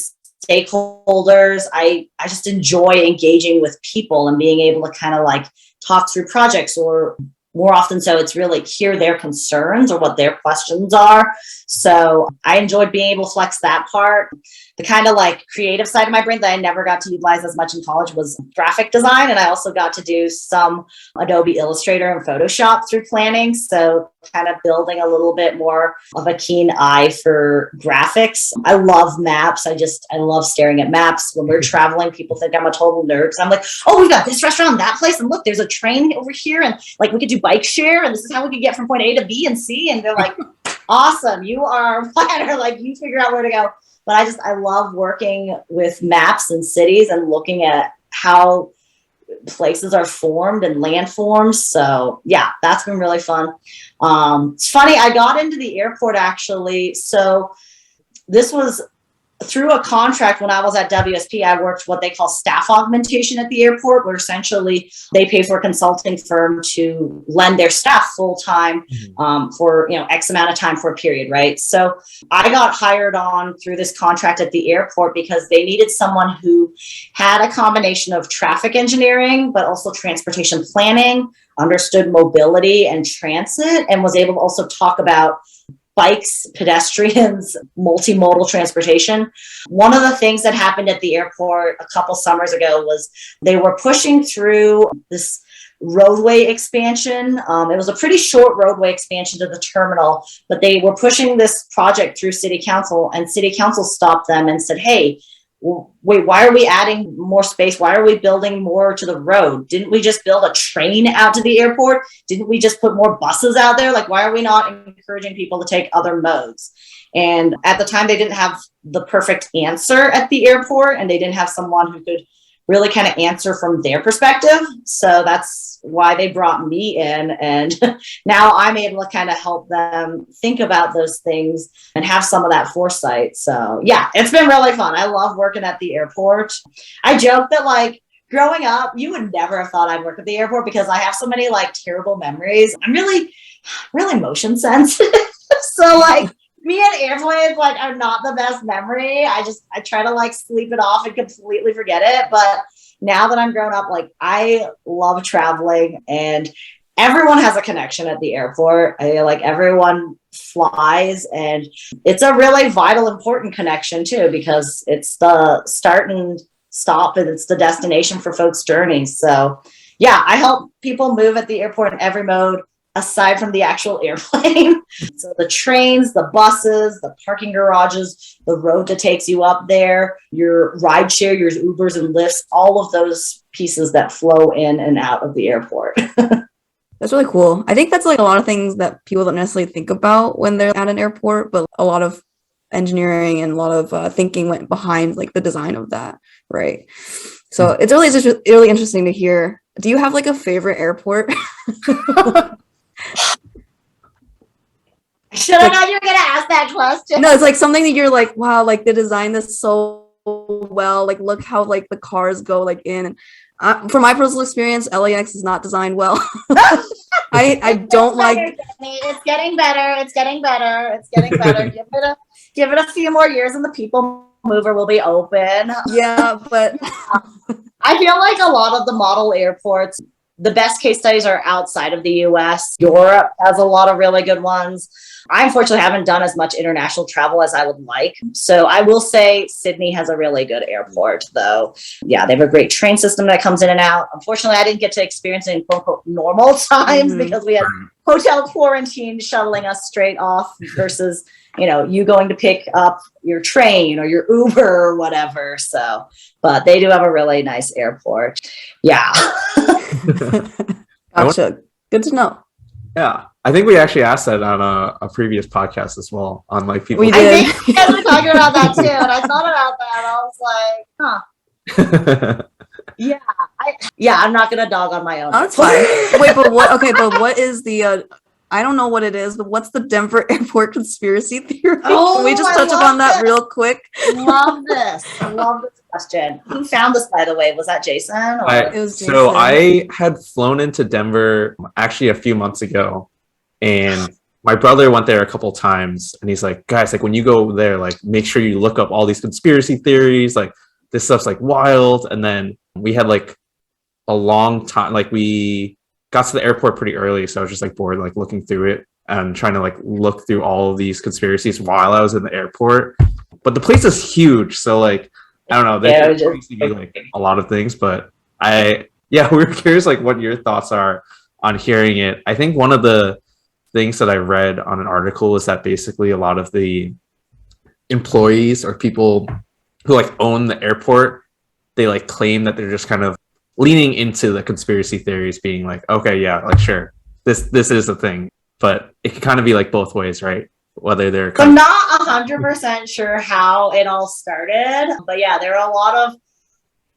stakeholders, I just enjoy engaging with people and being able to kind of like talk through projects, or more often so it's really hear their concerns or what their questions are. So I enjoyed being able to flex that part. The kind of like creative side of my brain that I never got to utilize as much in college was graphic design. And I also got to do some Adobe Illustrator and Photoshop through planning. So kind of building a little bit more of a keen eye for graphics. I love maps. I love staring at maps. When we're traveling, people think I'm a total nerd. So I'm like, oh, we've got this restaurant, that place. And look, there's a train over here. And like, we could do bike share. And this is how we could get from point A to B and C. And they're like, awesome. You are a planner. Like, you figure out where to go. But I love working with maps and cities and looking at how places are formed and landforms. So yeah, that's been really fun. It's funny, I got into the airport actually. So this was through a contract. When I was at WSP, I worked what they call staff augmentation at the airport, where essentially they pay for a consulting firm to lend their staff full time for X amount of time for a period, right? So I got hired on through this contract at the airport because they needed someone who had a combination of traffic engineering, but also transportation planning, understood mobility and transit, and was able to also talk about bikes, pedestrians, multimodal transportation. One of the things that happened at the airport a couple summers ago was they were pushing through this roadway expansion. It was a pretty short roadway expansion to the terminal, but they were pushing this project through city council, and city council stopped them and said, hey, wait, why are we adding more space? Why are we building more to the road? Didn't we just build a train out to the airport? Didn't we just put more buses out there? Like, why are we not encouraging people to take other modes? And at the time, they didn't have the perfect answer at the airport, and they didn't have someone who could really kind of answer from their perspective. So that's why they brought me in. And now I'm able to kind of help them think about those things and have some of that foresight. So yeah, it's been really fun. I love working at the airport. I joke that like growing up, you would never have thought I'd work at the airport because I have so many like terrible memories. I'm really motion sensitive. So like, me and airplanes like are not the best memory. I try to like sleep it off and completely forget it. But now that I'm grown up, like I love traveling, and everyone has a connection at the airport. Like everyone flies, and it's a really vital, important connection too, because it's the start and stop and it's the destination for folks' journeys. So yeah, I help people move at the airport in every mode, aside from the actual airplane. So the trains, the buses, the parking garages, the road that takes you up there, your ride share, your Ubers and Lyfts, all of those pieces that flow in and out of the airport. That's really cool. I think that's like a lot of things that people don't necessarily think about when they're at an airport, but a lot of engineering and a lot of thinking went behind like the design of that, right? So it's really interesting to hear. Do you have like a favorite airport? Should I know you're gonna ask that question? No, it's like something that you're like, wow, like they designed this so well. Like, look how like the cars go like in. From my personal experience, LAX is not designed well. I don't like. It's getting better. It's getting better. It's getting better. Give it a few more years, and the people mover will be open. Yeah, but I feel like a lot of the model airports, the best case studies are outside of the US. Europe has a lot of really good ones. I unfortunately haven't done as much international travel as I would like. So I will say Sydney has a really good airport, though. Yeah, they have a great train system that comes in and out. Unfortunately, I didn't get to experience it in quote unquote normal times because we had hotel quarantine shuttling us straight off versus, you going to pick up your train or your Uber or whatever. So, but they do have a really nice airport. Yeah. Gotcha. Good to know. Yeah, I think we actually asked that on a previous podcast as well. On like people, We I did. think you guys were talking about that too, and I thought about that. I was like, huh. Yeah, I'm not gonna dog on my own. Oh, that's fine. Wait, but what? Okay, but what is the? I don't know what it is, but what's the Denver airport conspiracy theory? Can we just touch upon that real quick? Love this. I love this question. Who found this, by the way? Was that Jason? Or? It was Jason. So I had flown into Denver actually a few months ago, and my brother went there a couple times, and he's like, guys, like when you go there, like make sure you look up all these conspiracy theories, like this stuff's like wild. And then we had like a long time, like we got to the airport pretty early, so I was just like bored, like looking through it and trying to like look through all of these conspiracies while I was in the airport. But the place is huge, so like I don't know, there's obviously like a lot of things, but we're curious like what your thoughts are on hearing it. I think one of the things that I read on an article is that basically a lot of the employees or people who like own the airport, they like claim that they're just kind of leaning into the conspiracy theories, being like, okay, yeah, like sure, this is a thing, but it can kind of be like both ways, right? Whether they're I'm not 100% sure how it all started, but yeah, there are a lot of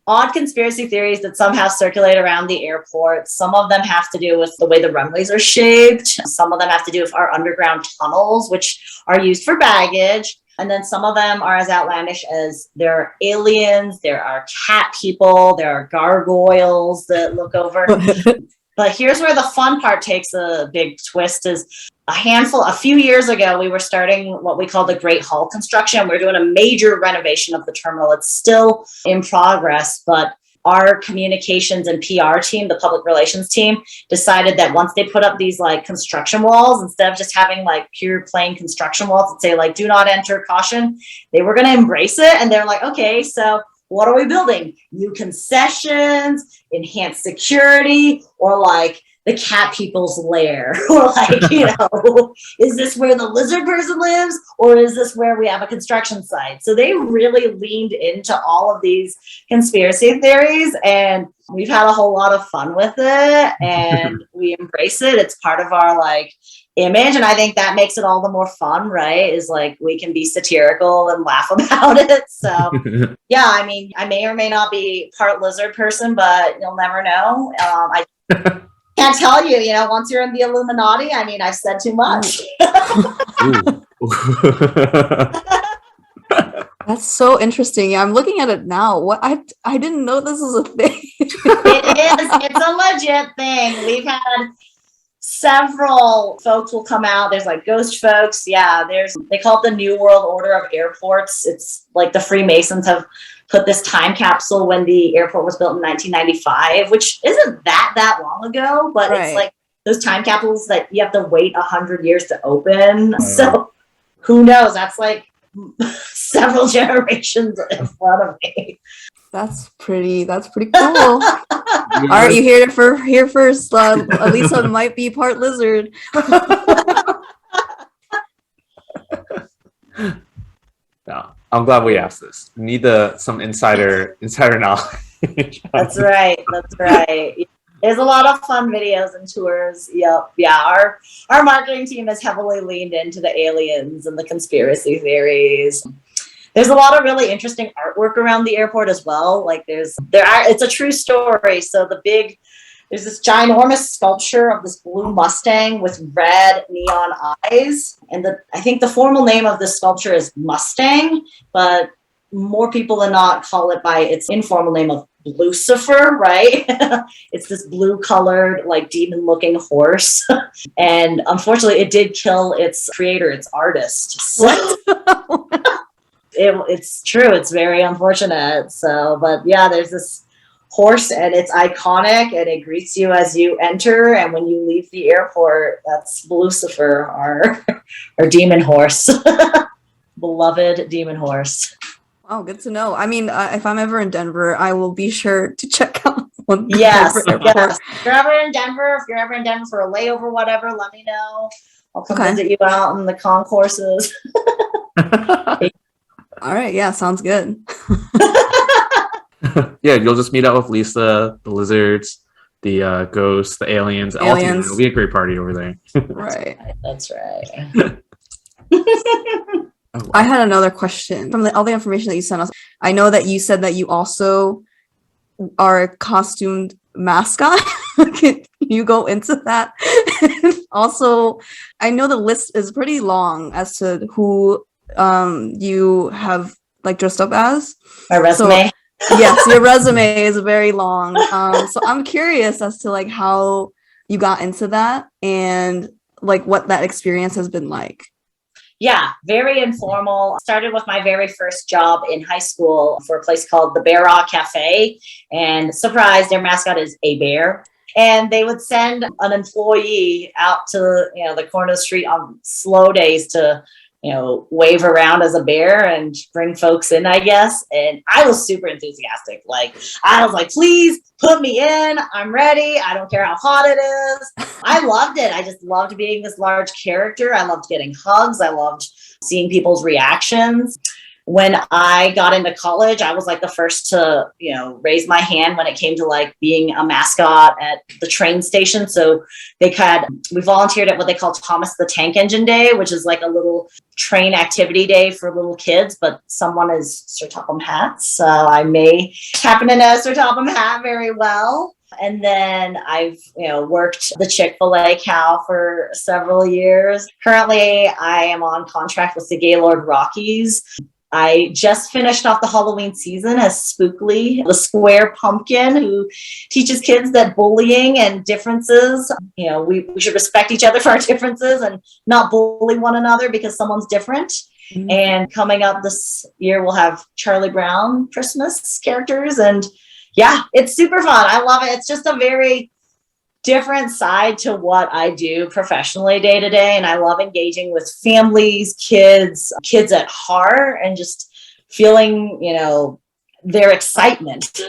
odd conspiracy theories that somehow circulate around the airport. Some of them have to do with the way the runways are shaped. Some of them have to do with our underground tunnels, which are used for baggage. And then some of them are as outlandish as there are aliens, there are cat people, there are gargoyles that look over. But here's where the fun part takes a big twist is a few years ago, we were starting what we call the Great Hall construction. We're doing a major renovation of the terminal. It's still in progress, but our communications and PR team, the public relations team, decided that once they put up these like construction walls, instead of just having like pure plain construction walls that say like, do not enter, caution, they were going to embrace it. And they're like, okay, so what are we building? New concessions, enhanced security, or like the cat people's lair, or like, is this where the lizard person lives, or is this where we have a construction site? So they really leaned into all of these conspiracy theories, and we've had a whole lot of fun with it, and we embrace it. It's part of our like image, and I think that makes it all the more fun, right? Is like we can be satirical and laugh about it. So yeah, I mean, I may or may not be part lizard person, but you'll never know. I can't tell you, once you're in the Illuminati, I mean, I've said too much. That's so interesting. I'm looking at it now. What I didn't know this was a thing. It is. It's a legit thing. We've had several folks will come out. There's like ghost folks. Yeah, they call it the New World Order of Airports. It's like the Freemasons have put this time capsule when the airport was built in 1995, which isn't that long ago, but It's like those time capsules that you have to wait 100 years to open. So who knows? That's like several generations in front of me. That's pretty cool. All right, you heard it here first. Elisa might be part lizard. No, I'm glad we asked this. We need some insider knowledge. That's right. There's a lot of fun videos and tours. Yep. Yeah. Our marketing team has heavily leaned into the aliens and the conspiracy theories. There's a lot of really interesting artwork around the airport as well. Like it's a true story. So there's this ginormous sculpture of this blue Mustang with red neon eyes. And I think the formal name of this sculpture is Mustang, but more people than not call it by its informal name of Lucifer, right? It's this blue colored, like demon looking horse. And unfortunately it did kill its creator, its artist. So, it's true. It's very unfortunate. So, but yeah, there's this horse, and it's iconic, and it greets you as you enter, and when you leave the airport, that's Lucifer, our demon horse. Beloved demon horse. Oh, good to know. I mean, if I'm ever in Denver, I will be sure to check out one. Yes. If you're ever in Denver, for a layover, whatever, let me know. I'll come visit you out in the concourses. All right. Yeah, sounds good. Yeah, you'll just meet up with Lisa, the lizards, the ghosts, the aliens. It'll be a great party over there. Right. That's right. Oh, wow. I had another question from all the information that you sent us. I know that you said that you also are a costumed mascot. Can you go into that? Also, I know the list is pretty long as to who you have like dressed up as. My resume. So, yes, your resume is very long. So I'm curious as to like how you got into that and like what that experience has been like. Yeah, very informal. Started with my very first job in high school for a place called the Bear Raw Cafe. And surprise, their mascot is a bear. And they would send an employee out to, the corner of the street on slow days to, wave around as a bear and bring folks in, I guess. And I was super enthusiastic. I was like, please put me in. I'm ready. I don't care how hot it is. I loved it. I just loved being this large character. I loved getting hugs. I loved seeing people's reactions. When I got into college, I was like the first to, raise my hand when it came to like being a mascot at the train station. So we volunteered at what they call Thomas the Tank Engine Day, which is like a little train activity day for little kids, but someone is Sir Topham Hatt. So I may happen to know Sir Topham Hatt very well. And then I've, worked the Chick-fil-A cow for several years. Currently, I am on contract with the Gaylord Rockies. I just finished off the Halloween season as Spookly, the square pumpkin who teaches kids that bullying and differences, we should respect each other for our differences and not bully one another because someone's different. Mm-hmm. And coming up this year, we'll have Charlie Brown Christmas characters. And yeah, it's super fun. I love it. It's just a very different side to what I do professionally day to day. And I love engaging with families, kids at heart, and just feeling, their excitement.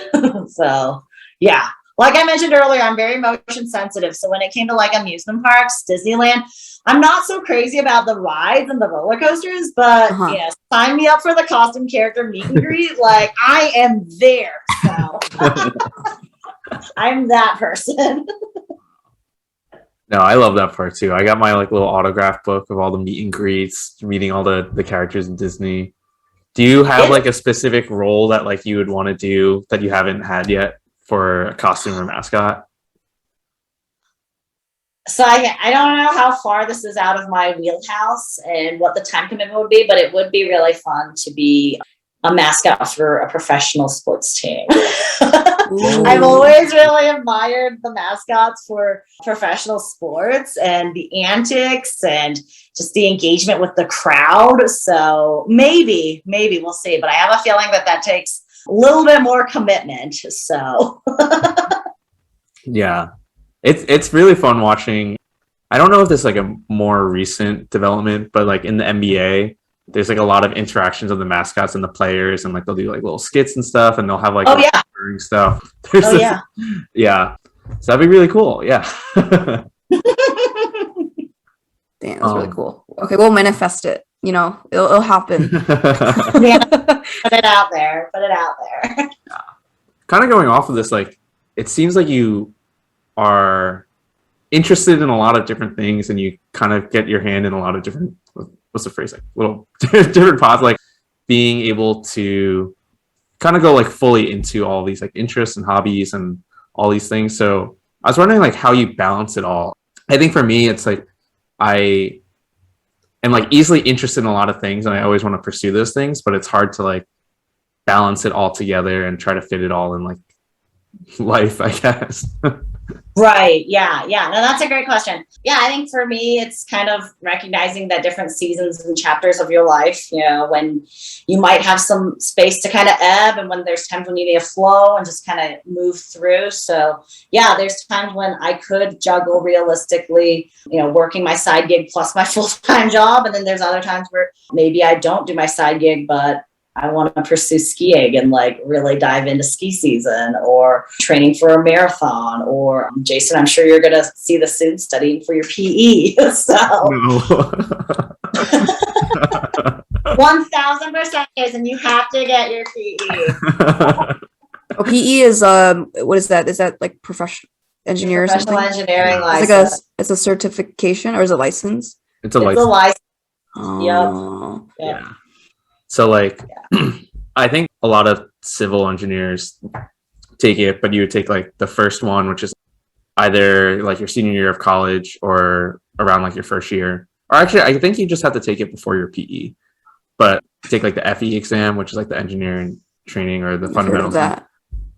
So yeah, like I mentioned earlier, I'm very motion sensitive. So when it came to like amusement parks, Disneyland, I'm not so crazy about the rides and the roller coasters, but sign me up for the costume character meet and greet. Like I am there. So I'm that person. No, I love that part too. I got my like little autograph book of all the meet and greets, meeting all the characters in Disney. Do you have like a specific role that like you would want to do that you haven't had yet for a costume or mascot? So I don't know how far this is out of my wheelhouse and what the time commitment would be, but it would be really fun to be a mascot for a professional sports team. I've always really admired the mascots for professional sports and the antics and just the engagement with the crowd. So maybe we'll see, but I have a feeling that takes a little bit more commitment. So yeah, it's really fun watching. I don't know if this is like a more recent development, but like in the NBA, there's like a lot of interactions of the mascots and the players, and like they'll do like little skits and stuff, and they'll have like stuff. Yeah. So that'd be really cool. Yeah. Damn, that's really cool. Okay, we'll manifest it. It'll happen. Yeah, put it out there. Yeah. Kind of going off of this, like it seems like you are interested in a lot of different things, and you kind of get your hand in a lot of different. What's the phrase? Like little different pots, like being able to kind of go like fully into all these like interests and hobbies and all these things. So I was wondering like how you balance it all. I think for me, it's like I am like easily interested in a lot of things and I always want to pursue those things, but it's hard to like balance it all together and try to fit it all in like life, I guess. Right. Yeah. Yeah. No, that's a great question. Yeah. I think for me, it's kind of recognizing that different seasons and chapters of your life, when you might have some space to kind of ebb and when there's times when you need a flow and just kind of move through. So yeah, there's times when I could juggle realistically, working my side gig plus my full-time job. And then there's other times where maybe I don't do my side gig, but I want to pursue skiing and really dive into ski season or training for a marathon or Jason, I'm sure you're going to see the soon studying for your PE. So No. 1000% Jason, you have to get your PE. Oh, PE is what is that? Is that like professional engineer or something? Professional engineering It's license. it's a certification or is it license? It's a It's license. a license. Oh. Yep. Yeah. So I think a lot of civil engineers take it, but you would take the first one, which is either your senior year of college or around your first year. Or actually, I think you just have to take it before your PE. But take the FE exam, which is the engineering training or the fundamentals. That.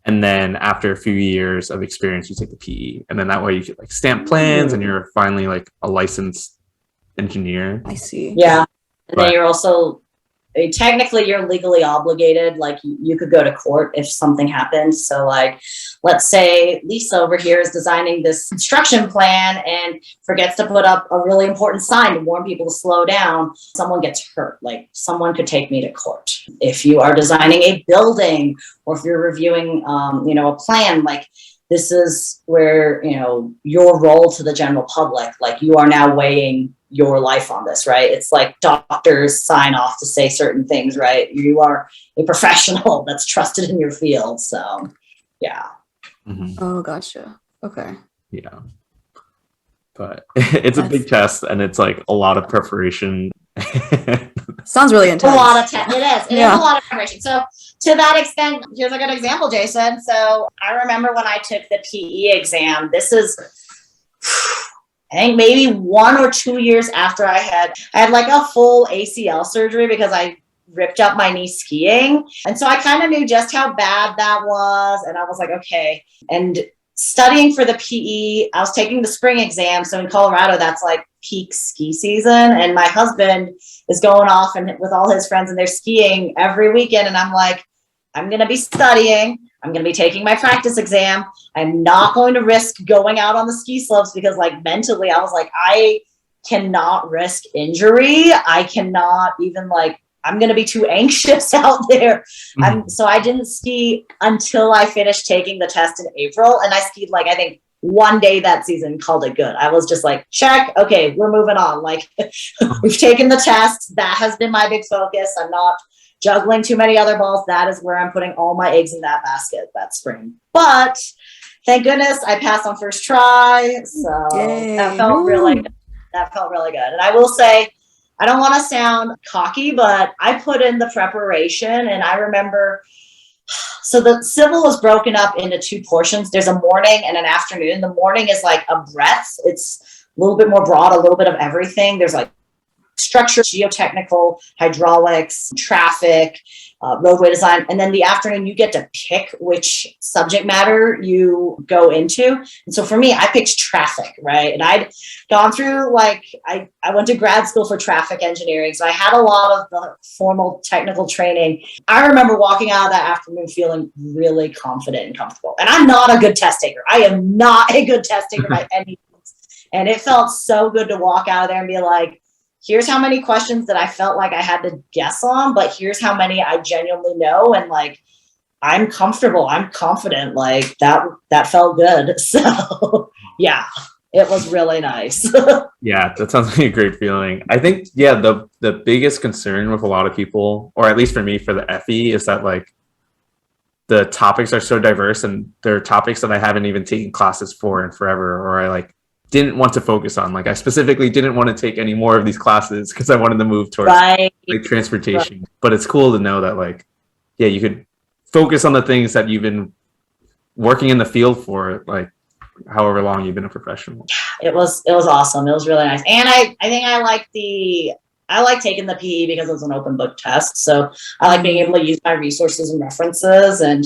And then after a few years of experience, you take the PE. And then that way you get stamp plans and you're finally a licensed engineer. I see. Yeah. And then you're also technically you're legally obligated. You could go to court if something happens. So let's say Lisa over here is designing this construction plan and forgets to put up a really important sign to warn people to slow down. Someone gets hurt. Someone could take me to court. If you are designing a building or if you're reviewing, a plan, this is where, your role to the general public, you are now weighing your life on this, right? It's doctors sign off to say certain things, right? You are a professional that's trusted in your field. So, yeah. Mm-hmm. Oh, gotcha. Okay. Yeah. But it's a big test and it's a lot of preparation. Sounds really intense. A lot of it is. It is a lot of preparation. So to that extent, here's a good example, Jason. So I remember when I took the PE exam, this is, I think maybe 1 or 2 years after I had a full ACL surgery because I ripped up my knee skiing. And so I kind of knew just how bad that was. And I was okay. And studying for the PE, I was taking the spring exam. So in Colorado, that's peak ski season. And my husband is going off and with all his friends and they're skiing every weekend. And I'm I'm going to be studying. I'm going to be taking my practice exam. I'm not going to risk going out on the ski slopes because mentally I was I cannot risk injury. I cannot even I'm going to be too anxious out there. So I didn't ski until I finished taking the test in April. And I skied I think one day that season, called it good. I was just check. Okay, we're moving on. We've taken the test. That has been my big focus. I'm not juggling too many other balls. That is where I'm putting all my eggs in that basket that spring. But thank goodness I passed on first try. So that felt really good. And I will say, I don't want to sound cocky, but I put in the preparation and I remember, so the civil was broken up into 2 portions. There's a morning and an afternoon. The morning is a breadth. It's a little bit more broad, a little bit of everything. There's structure, geotechnical, hydraulics, traffic, roadway design. And then the afternoon, you get to pick which subject matter you go into. And so for me, I picked traffic, right? And I'd gone through, I went to grad school for traffic engineering. So I had a lot of the formal technical training. I remember walking out of that afternoon feeling really confident and comfortable. And I'm not a good test taker. I am not a good test taker by any means. And it felt so good to walk out of there and be here's how many questions that I felt I had to guess on, but here's how many I genuinely know. And I'm comfortable. I'm confident. That felt good. So yeah, it was really nice. Yeah, that sounds like a great feeling. I think, the biggest concern with a lot of people, or at least for me, for the FE is that the topics are so diverse and there are topics that I haven't even taken classes for in forever, or I didn't want to focus on. I specifically didn't want to take any more of these classes because I wanted to move towards transportation. Right. But it's cool to know that you could focus on the things that you've been working in the field for however long you've been a professional. It was awesome. It was really nice. And I think I like taking the PE because it was an open book test. So I like being able to use my resources and references. And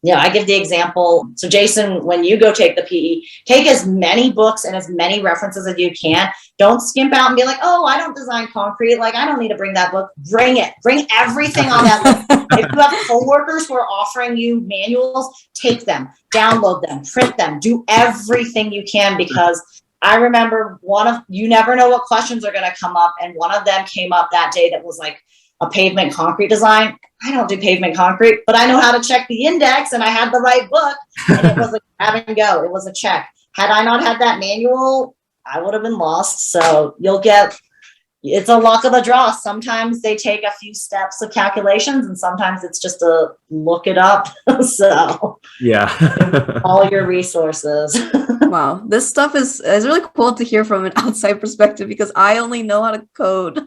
I give the example. So Jason, when you go take the PE, take as many books and as many references as you can. Don't skimp out and be like, oh, I don't design concrete. Like, I don't need to bring that book. Bring it. Bring everything on that book. If you have coworkers who are offering you manuals, take them, download them, print them, do everything you can, because I remember you never know what questions are going to come up. And one of them came up that day that was like a pavement concrete design. I don't do pavement concrete, but I know how to check the index, and I had the right book, and it was a grab and go. It was a check. Had I not had that manual, I would have been lost. So it's a luck of the draw. Sometimes they take a few steps of calculations, and sometimes it's just a look it up. So yeah, all your resources. Wow, this stuff is really cool to hear from an outside perspective, because I only know how to code.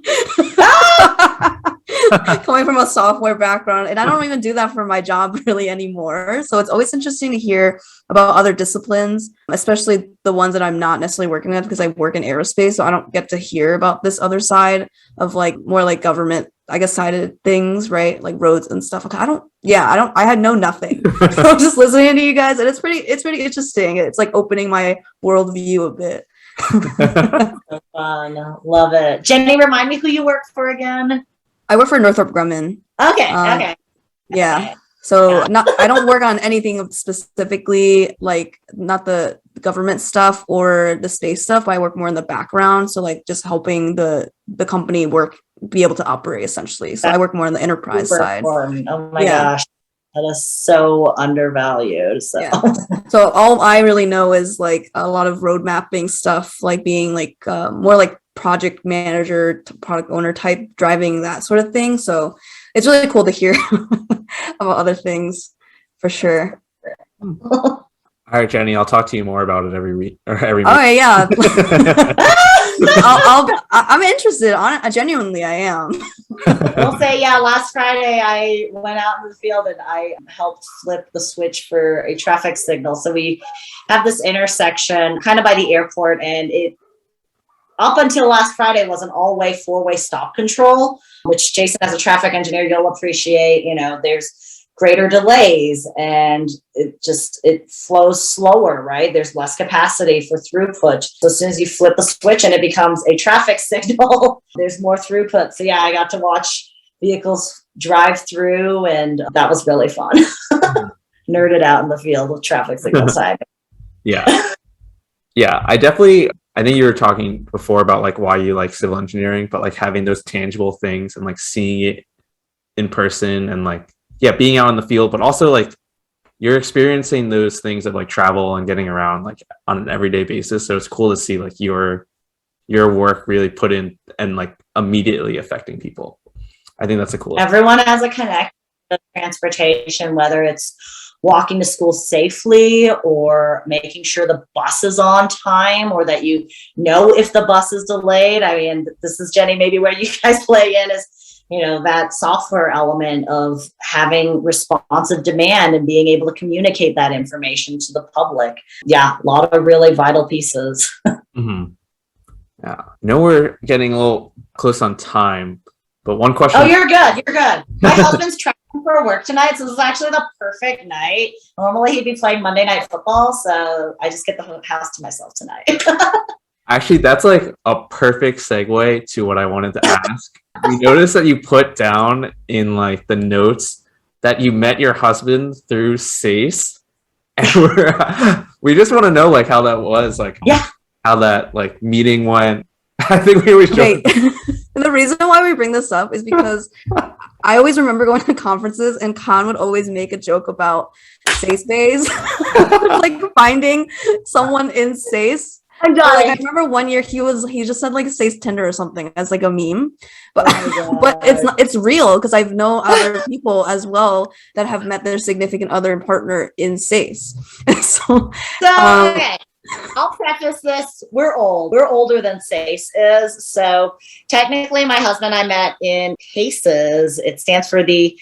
Coming from a software background, and I don't even do that for my job really anymore. So it's always interesting to hear about other disciplines, especially the ones that I'm not necessarily working with, because I work in aerospace, so I don't get to hear about this other side of like more like government, I guess, sided things, right? Like roads and stuff. Like I had know nothing. So I'm just listening to you guys, and it's pretty interesting. It's like opening my worldview a bit. So fun. Love it. Jenny, remind me who you work for again. I work for Northrop Grumman. Okay. Yeah. So I don't work on anything specifically, like not the government stuff or the space stuff, but I work more in the background. So like just helping the company be able to operate essentially. So I work more on the enterprise side. Important. Oh my gosh. That is so undervalued. So. Yeah. So all I really know is like a lot of road mapping stuff, like being like more like project manager, product owner type, driving that sort of thing. So it's really cool to hear about other things for sure. All right, Jenny, I'll talk to you more about it every week or every All right, yeah. I'm interested on it. Genuinely, I am. We'll say, last Friday I went out in the field and I helped flip the switch for a traffic signal. So we have this intersection kind of by the airport, and it up until last Friday was an all-way, four-way stop control, which Jason, as a traffic engineer, you'll appreciate. There's greater delays and it flows slower, right? There's less capacity for throughput. So as soon as you flip the switch and it becomes a traffic signal, there's more throughput. So I got to watch vehicles drive through, and that was really fun. Nerded out in the field with traffic signal side. Yeah. I think you were talking before about like why you like civil engineering, but like having those tangible things and like seeing it in person and like, being out in the field, but also like you're experiencing those things of like travel and getting around like on an everyday basis. So it's cool to see like your work really put in and like immediately affecting people. I think that's a cool. Everyone has a connection to transportation, whether it's walking to school safely or making sure the bus is on time, or that if the bus is delayed. I mean, this is, Jenny, maybe where you guys play in is, that software element of having responsive demand and being able to communicate that information to the public. Yeah, a lot of really vital pieces. Mm-hmm. Yeah, I know we're getting a little close on time, but one question. Oh, you're good. My husband's traveling for work tonight, so this is actually the perfect night. Normally he'd be playing Monday Night Football, so I just get the house to myself tonight. Actually, that's like a perfect segue to what I wanted to ask. We noticed that you put down in like the notes that you met your husband through SACE, and we just want to know like how that was, like how that like meeting went. I think we always joke. The reason why we bring this up is because I always remember going to conferences and Khan would always make a joke about SACE days, like finding someone in SACE. I'm dying. Like, I remember one year he just said like SACE Tinder or something as like a meme, but it's real, because I've known other people as well that have met their significant other and partner in SACE. Okay. I'll preface this. We're old. We're older than SACE is. So technically, my husband and I met in PACES. It stands for the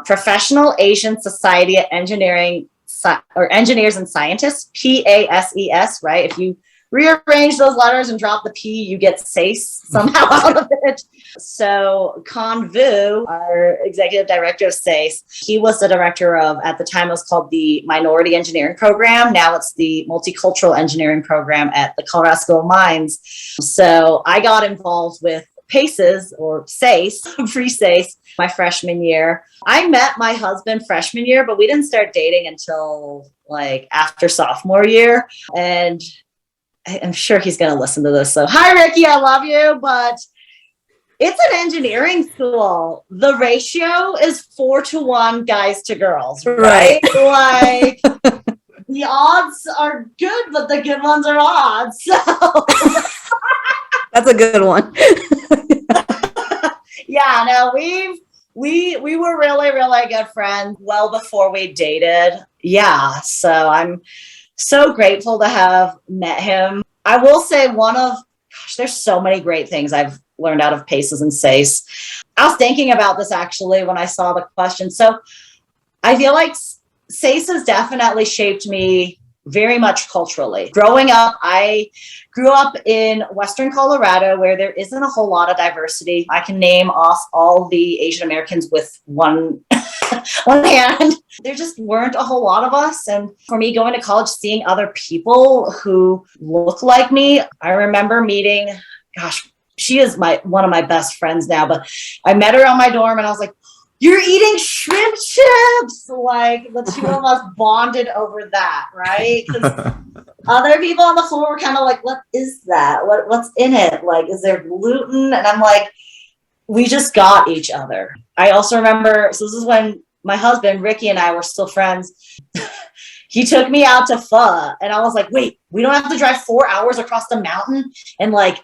Professional Asian Society of Engineers and Scientists, PASES, right? If you rearrange those letters and drop the P, you get SACE somehow out of it. So Con Vu, our executive director of SACE, he was the director of, at the time it was called the Minority Engineering Program. Now it's the Multicultural Engineering Program at the Colorado School of Mines. So I got involved with PACES or SACE, free SACE, my freshman year. I met my husband freshman year, but we didn't start dating until like after sophomore year. And I'm sure he's going to listen to this. So hi, Ricky, I love you, but it's an engineering school. The ratio is 4-to-1 guys to girls, right? Like the odds are good, but the good ones are odds. So that's a good one. Yeah, no, we were really, really good friends well before we dated. Yeah, so I'm so grateful to have met him. I will say there's so many great things I've learned out of PACES and SACE. I was thinking about this actually when I saw the question. So I feel like SACE has definitely shaped me very much culturally. Growing up, I grew up in Western Colorado where there isn't a whole lot of diversity. I can name off all the Asian Americans with one hand. There just weren't a whole lot of us. And for me, going to college, seeing other people who look like me, I remember meeting, she is one of my best friends now, but I met her on my dorm and I was like, you're eating shrimp chips. Like the two of us bonded over that, right? Because other people on the floor were kind of like, what is that? What's in it? Like, is there gluten? And I'm like, we just got each other. I also remember, so this is when my husband, Ricky, and I were still friends. He took me out to pho and I was like, wait, we don't have to drive 4 hours across the mountain and like,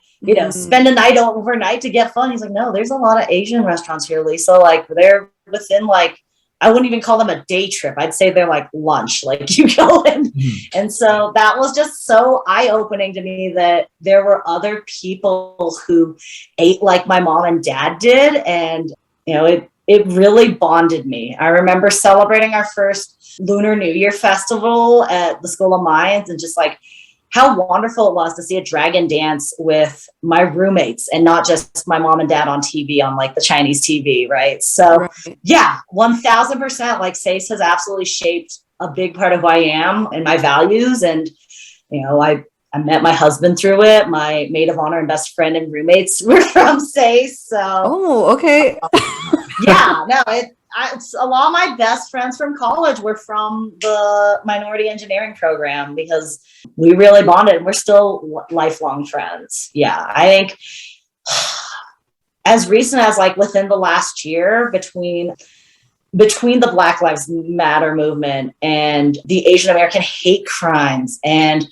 spend a night overnight to get fun. He's like, no, there's a lot of Asian restaurants here, Lisa. Like they're within like, I wouldn't even call them a day trip. I'd say they're like lunch, like you go in. And so that was just so eye-opening to me that there were other people who ate like my mom and dad did. And, it really bonded me. I remember celebrating our first Lunar New Year festival at the School of Mines and just like how wonderful it was to see a dragon dance with my roommates and not just my mom and dad on TV on like the Chinese TV, right? So yeah, 1000%, like SACE has absolutely shaped a big part of who I am and my values. And, I met my husband through it. My maid of honor and best friend and roommates were from SACE. So okay. Yeah, no, it's a lot of my best friends from college were from the minority engineering program because we really bonded and we're still lifelong friends. Yeah, I think as recent as like within the last year between the Black Lives Matter movement and the Asian American hate crimes and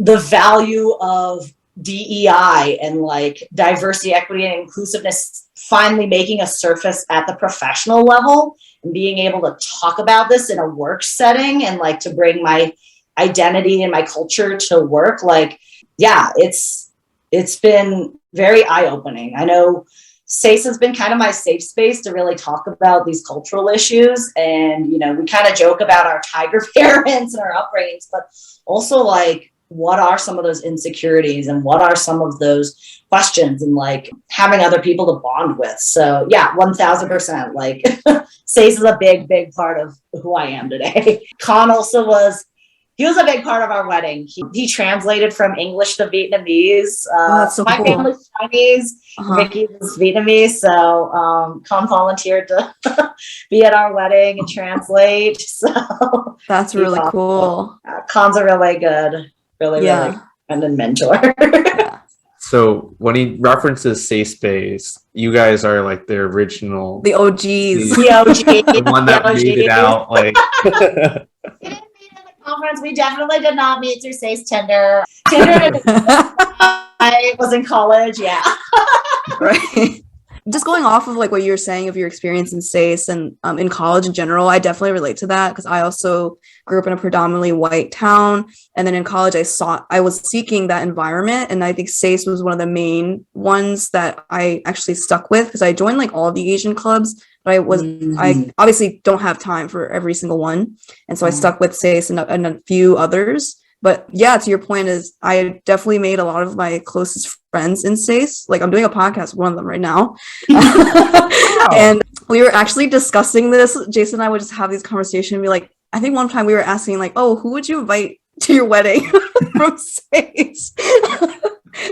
the value of DEI and like diversity, equity, and inclusiveness finally making a surface at the professional level and being able to talk about this in a work setting and like to bring my identity and my culture to work. Like, yeah, it's been very eye-opening. I know SACE has been kind of my safe space to really talk about these cultural issues. And, we kind of joke about our tiger parents and our upbringings, but also like, what are some of those insecurities and what are some of those questions and like having other people to bond with. So yeah, 1000%, like SACE is a big, big part of who I am today. Con also he was a big part of our wedding. He translated from English to Vietnamese. That's so my cool. family's Chinese, Vicky was Vietnamese. So Con volunteered to be at our wedding and translate. So that's really cool. Con's a really good really friend and mentor. So when he references Safe Space, you guys are like the original, the OGs, the one that made it out. Like, we didn't meet in the conference. We definitely did not meet through Safe Tinder. I was in college. Yeah. Right. Just going off of like what you're saying of your experience in SACE and in college in general, I definitely relate to that because I also grew up in a predominantly white town. And then in college, I was seeking that environment. And I think SACE was one of the main ones that I actually stuck with because I joined like all the Asian clubs, but I obviously don't have time for every single one. And so I stuck with SACE and a few others But yeah, to your point is I definitely made a lot of my closest friends in SACE. Like I'm doing a podcast with one of them right now. And we were actually discussing this. Jason and I would just have these conversations and be like, I think one time we were asking like, oh, who would you invite to your wedding from SACE?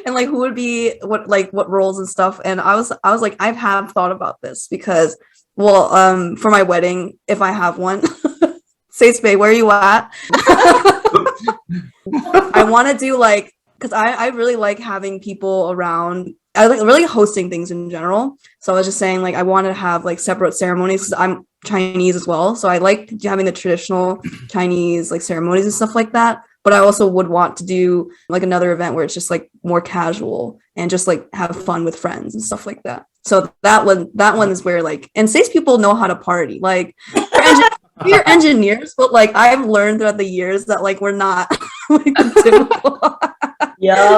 And like who would be what roles and stuff. And I was like, I have thought about this because for my wedding, if I have one, SACE Bay, where are you at? I want to do like, because I really like having people around. I like really hosting things in general. So I was just saying like I want to have like separate ceremonies because I'm Chinese as well. So I like having the traditional Chinese like ceremonies and stuff like that. But I also would want to do like another event where it's just like more casual and just like have fun with friends and stuff like that. So that one is where like, and SACE people know how to party. Like we're engineers, but like I've learned throughout the years that like we're not like the typical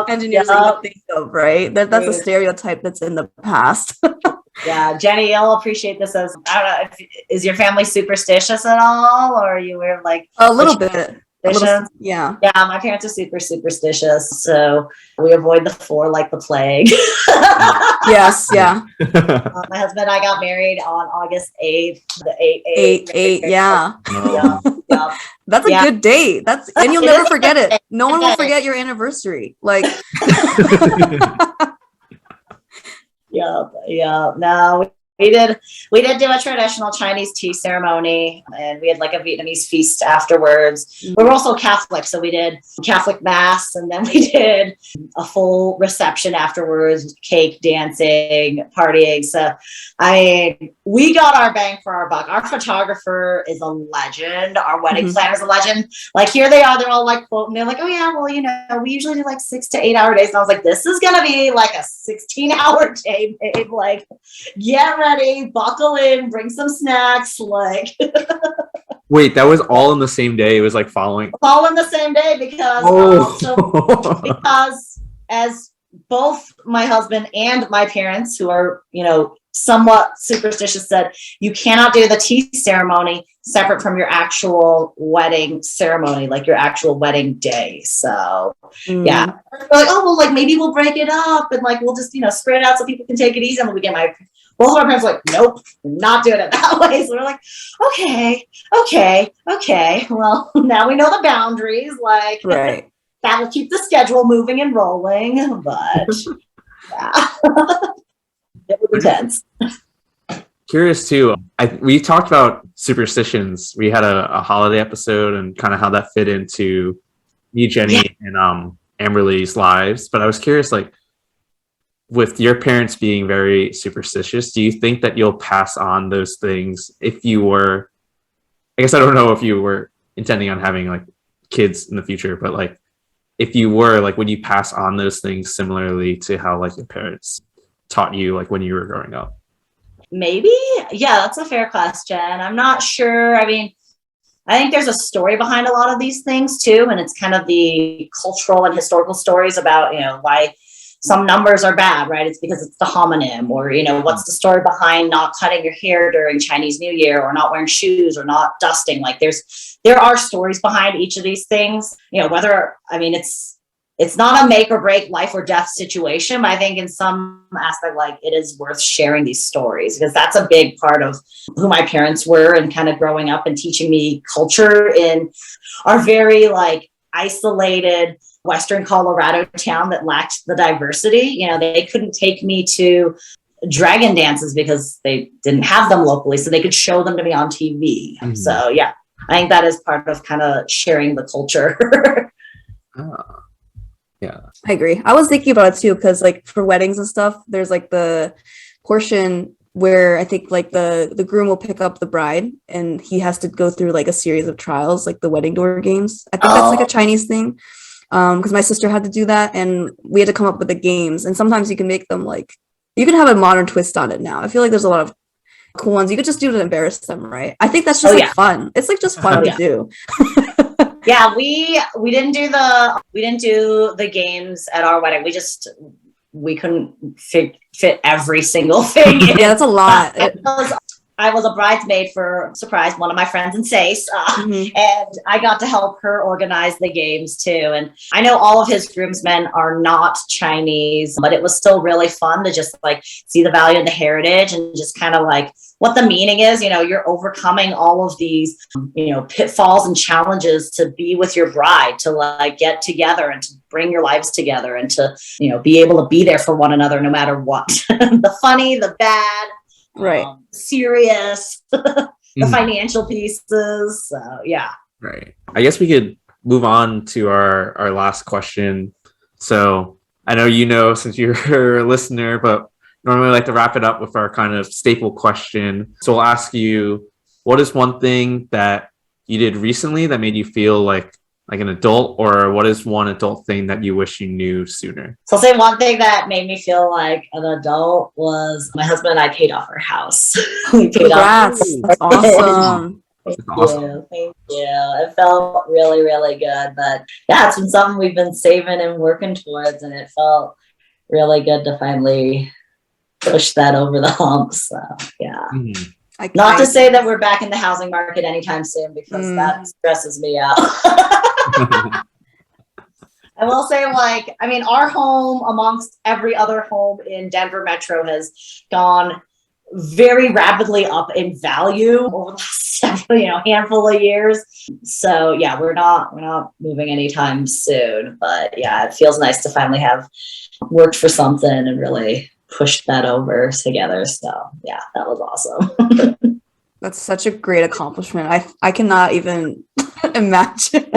engineers that you think of, right? That's a stereotype that's in the past. Yeah, Jenny, you'll appreciate this as, I don't know, is your family superstitious at all, or you were like a little bit? Yeah. Yeah, my parents are super superstitious, so we avoid the floor like the plague. Yes, yeah. My husband and I got married on August 8th. The 8, yeah. Yeah. That's a good date. And you'll never forget it. No one will forget your anniversary. Like Yeah. No, we did do a traditional Chinese tea ceremony, and we had like a Vietnamese feast afterwards. We were also Catholic, so we did Catholic mass, and then we did a full reception afterwards, cake, dancing, partying. So we got our bang for our buck. Our photographer is a legend. Our wedding planner is a legend. Like here they are, they're all like quoting. They're like, oh yeah, well, we usually do like 6 to 8 hour days. And I was like, this is gonna be like a 16-hour day, babe. Like, get ready, buckle in, bring some snacks. Like, wait, that was all in the same day? It was like all in the same day because because as both my husband and my parents, who are somewhat superstitious, said you cannot do the tea ceremony separate from your actual wedding ceremony, like your actual wedding day. So yeah, we're like, oh well, like maybe we'll break it up and like we'll just spread it out so people can take it easy. And we get both of our parents were like, nope, not doing it that way. So we're like, okay. Well, now we know the boundaries. Like, right. That will keep the schedule moving and rolling. But yeah. It was intense. Curious too. We talked about superstitions. We had a holiday episode and kind of how that fit into me, Jenny, and Amberly's lives. But I was curious, like, with your parents being very superstitious, do you think that you'll pass on those things if you were? I guess I don't know if you were intending on having like kids in the future, but like, if you were, like, would you pass on those things similarly to how like your parents taught you like when you were growing up? Maybe. Yeah, that's a fair question. I'm not sure. I mean, I think there's a story behind a lot of these things too. And it's kind of the cultural and historical stories about, why some numbers are bad, right? It's because it's the homonym, or, what's the story behind not cutting your hair during Chinese New Year, or not wearing shoes, or not dusting. Like there are stories behind each of these things, it's not a make or break, life or death situation, but I think in some aspect, like, it is worth sharing these stories because that's a big part of who my parents were and kind of growing up and teaching me culture in our very like isolated Western Colorado town that lacked the diversity. They couldn't take me to dragon dances because they didn't have them locally, so they could show them to me on TV. Mm-hmm. So yeah, I think that is part of kind of sharing the culture. Yeah, I agree. I was thinking about it too because like for weddings and stuff, there's like the portion where I think like the groom will pick up the bride and he has to go through like a series of trials, like the wedding door games. I think that's like a Chinese thing because my sister had to do that and we had to come up with the games. And sometimes you can make them like, you can have a modern twist on it now. I feel like there's a lot of cool ones you could just do to embarrass them, right? I think that's just fun. It's like just fun to do. Yeah, we didn't do the games at our wedding. We couldn't fit every single thing in. Yeah, that's a lot. I was a bridesmaid for, surprise, one of my friends in SACE, and I got to help her organize the games too. And I know all of his groomsmen are not Chinese, but it was still really fun to just like see the value of the heritage and just kind of like what the meaning is. You know, you're overcoming all of these, pitfalls and challenges to be with your bride, to like get together and to bring your lives together and to, be able to be there for one another no matter what. The funny, the bad, Right. Serious, the financial pieces. So yeah. Right. I guess we could move on to our last question. So I know since you're a listener, but normally we like to wrap it up with our kind of staple question. So I'll ask you, what is one thing that you did recently that made you feel like an adult, or what is one adult thing that you wish you knew sooner? So I'll say one thing that made me feel like an adult was my husband and I paid off our house. We paid Congrats. off. That's awesome. Thank you. It felt really, really good. But yeah, it's been something we've been saving and working towards, and it felt really good to finally push that over the hump. So yeah. Not to say that we're back in the housing market anytime soon, because that stresses me out. I will say, our home amongst every other home in Denver Metro has gone very rapidly up in value over the last handful of years. So yeah, we're not moving anytime soon. But yeah, it feels nice to finally have worked for something and really pushed that over together. So yeah, that was awesome. That's such a great accomplishment. I cannot even imagine.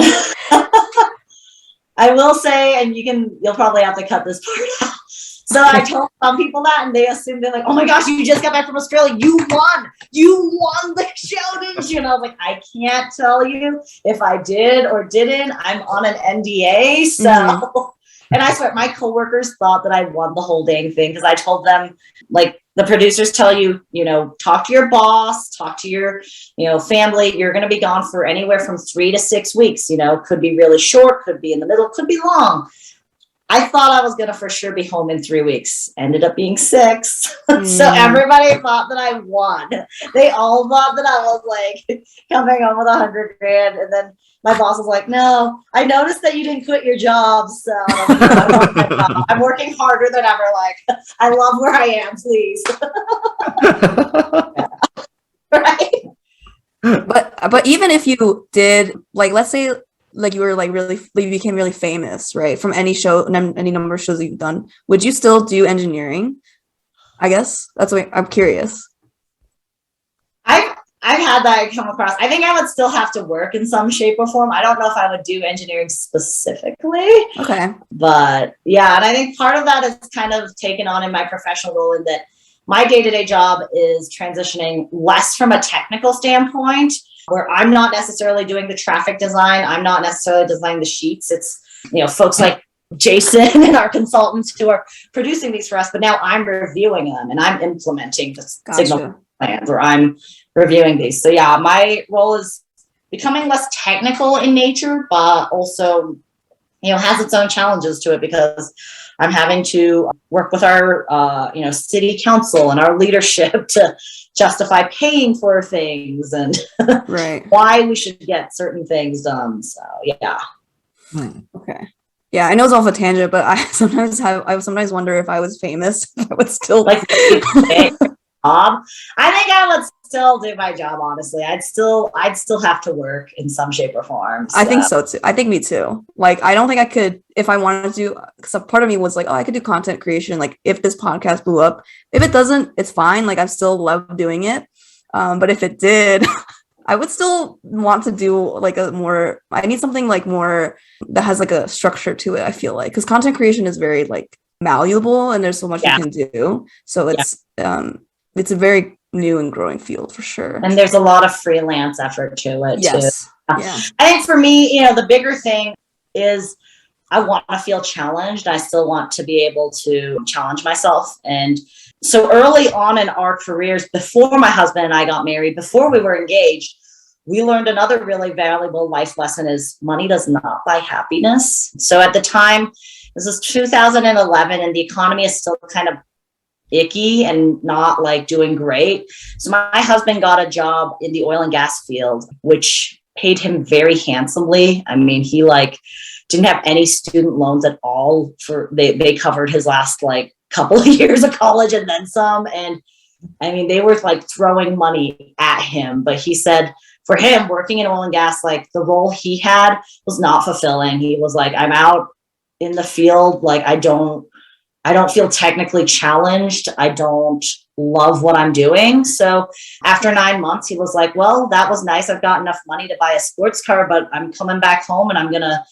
I will say, and you'll probably have to cut this part out. So I told some people that, and they assumed, they're like, "Oh my gosh, you just got back from Australia. You won the show, didn't you?" And I was like, "I can't tell you if I did or didn't. I'm on an NDA." So, and I swear, my coworkers thought that I won the whole dang thing, because I told them, like, the producers tell you, talk to your boss, talk to your, family. You're going to be gone for anywhere from 3 to 6 weeks. Could be really short, could be in the middle, could be long. I thought I was going to for sure be home in 3 weeks. Ended up being 6. So everybody thought that I won. They all thought that I was like coming home with $100,000. And then my boss was like, "No, I noticed that you didn't quit your job. So I'm working harder than ever. Like, I love where I am, please." Right. But even if you did, like, let's say, like, you were like you became really famous, right, from any show, any number of shows that you've done, would you still do engineering? I guess that's what I'm curious. I've had that come across. I think I would still have to work in some shape or form. I don't know if I would do engineering specifically. Okay. But yeah, and I think part of that is kind of taken on in my professional role, in that my day-to-day job is transitioning less from a technical standpoint, where I'm not necessarily doing the traffic design. I'm not necessarily designing the sheets. It's, folks like Jason and our consultants who are producing these for us, but now I'm reviewing them and I'm implementing the signal plans, or I'm reviewing these. So yeah, my role is becoming less technical in nature, but also, has its own challenges to it, because I'm having to work with our, city council and our leadership to justify paying for things and why we should get certain things done. So yeah. Okay. Yeah, I know it's off a tangent, but I sometimes wonder if I was famous, if I would still like job. I think I would still do my job, honestly. I'd still have to work in some shape or form. So. I think so too. I think me too. Like, I don't think I could, if I wanted to, because a part of me was like, oh, I could do content creation. Like, if this podcast blew up, if it doesn't, it's fine. Like, I still love doing it. But if it did, I would still want to do like I need something like more that has like a structure to it, I feel like, because content creation is very like malleable and there's so much you can do. So it's a very new and growing field for sure. And there's a lot of freelance effort to it too. Yeah. I think for me, the bigger thing is I want to feel challenged. I still want to be able to challenge myself. And so early on in our careers, before my husband and I got married, before we were engaged, we learned another really valuable life lesson is money does not buy happiness. So at the time, this was 2011, and the economy is still kind of icky and not like doing great. So my husband got a job in the oil and gas field, which paid him very handsomely. I mean, he like didn't have any student loans at all. For they covered his last like couple of years of college and then some. And I mean, they were like throwing money at him, but he said for him working in oil and gas, like the role he had was not fulfilling. He was like, I'm out in the field. Like, I don't feel technically challenged. I don't love what I'm doing. So after 9 months, he was like, well, that was nice. I've got enough money to buy a sports car, but I'm coming back home and I'm going to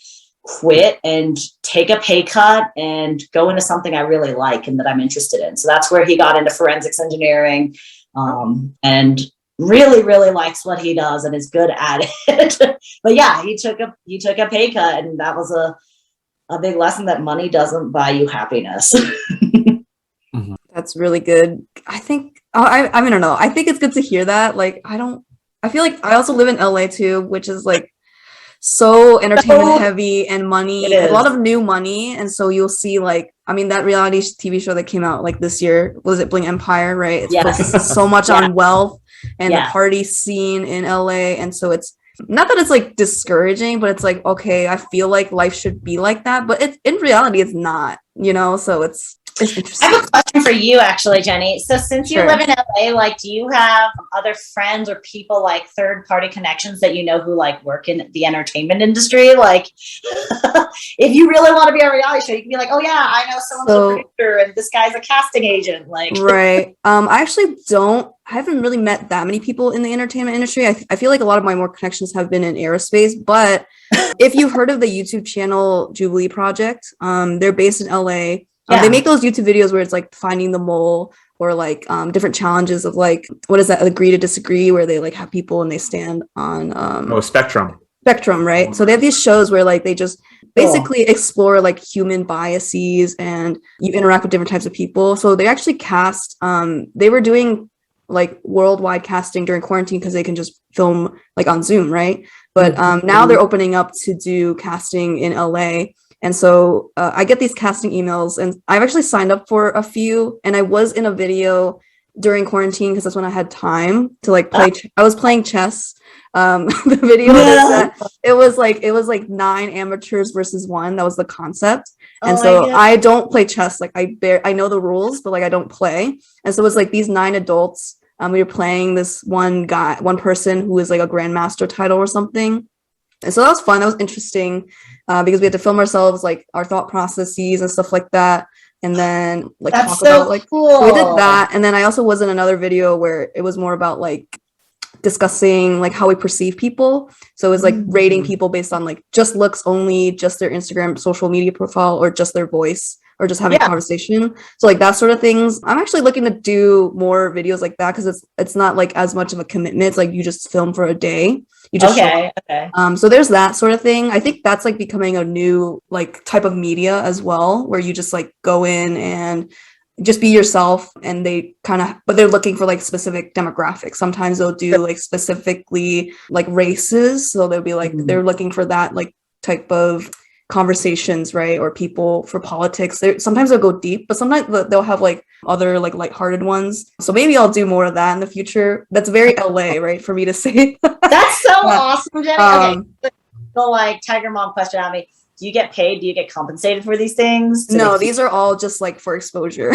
quit and take a pay cut and go into something I really like and that I'm interested in. So that's where he got into forensics engineering, and really, really likes what he does and is good at it. But yeah, he took a pay cut, and that was a big lesson that money doesn't buy you happiness. That's really good. I think I don't know. I think it's good to hear that. Like I feel like I also live in LA too, which is like so entertainment heavy and money, a lot of new money. And so you'll see like, I mean, that reality TV show that came out like this year, was it Bling Empire, right? It's focused so much on wealth and the party scene in LA. And so it's not that it's like discouraging, but it's like, okay, I feel like life should be like that, but it's in reality, it's not, you know? So it's interesting. I have a question for you, actually, Jenny. So since you live in LA, like, do you have other friends or people, like third-party connections that you know who like work in the entertainment industry? Like, if you really want to be on a reality show, you can be like, oh yeah, I know someone's a producer and this guy's a casting agent. Like, right. I actually I haven't really met that many people in the entertainment industry. I feel like a lot of my more connections have been in aerospace, but if you've heard of the YouTube channel Jubilee Project, they're based in LA. They make those YouTube videos where it's like finding the mole or like different challenges of like, what is that? Agree to disagree, where they like have people and they stand on Spectrum, right? So they have these shows where like they just basically explore like human biases and you interact with different types of people. So they actually cast, they were doing like worldwide casting during quarantine because they can just film like on Zoom, right? But now they're opening up to do casting in LA. And so I get these casting emails, and I've actually signed up for a few, and I was in a video during quarantine because that's when I had time to like play. I was playing chess. The video it was like 9 amateurs versus 1. That was the concept. And so I don't play chess. Like I know the rules, but like I don't play. And so it was like these 9 adults. We were playing this one person who was like a grandmaster title or something. And so that was fun. That was interesting because we had to film ourselves, like our thought processes and stuff like that. And then like talk about like cool. We did that. And then I also was in another video where it was more about like discussing like how we perceive people. So it was like rating people based on like just looks only, just their Instagram social media profile, or just their voice, or just having a conversation. So like that sort of things. I'm actually looking to do more videos like that because it's not like as much of a commitment. It's like you just film for a day. You just so there's that sort of thing. I think that's like becoming a new like type of media as well, where you just like go in and just be yourself, and they but they're looking for like specific demographics. Sometimes they'll do like specifically like races. So they'll be like, they're looking for that like type of conversations, right? Or people for politics. Sometimes they'll go deep, but sometimes they'll have like other like lighthearted ones. So maybe I'll do more of that in the future. That's very LA, right? For me to say. That's so awesome, Jenny. Okay, so like Tiger Mom question on me. Do you get paid? Do you get compensated for these things? No, these are all just like for exposure.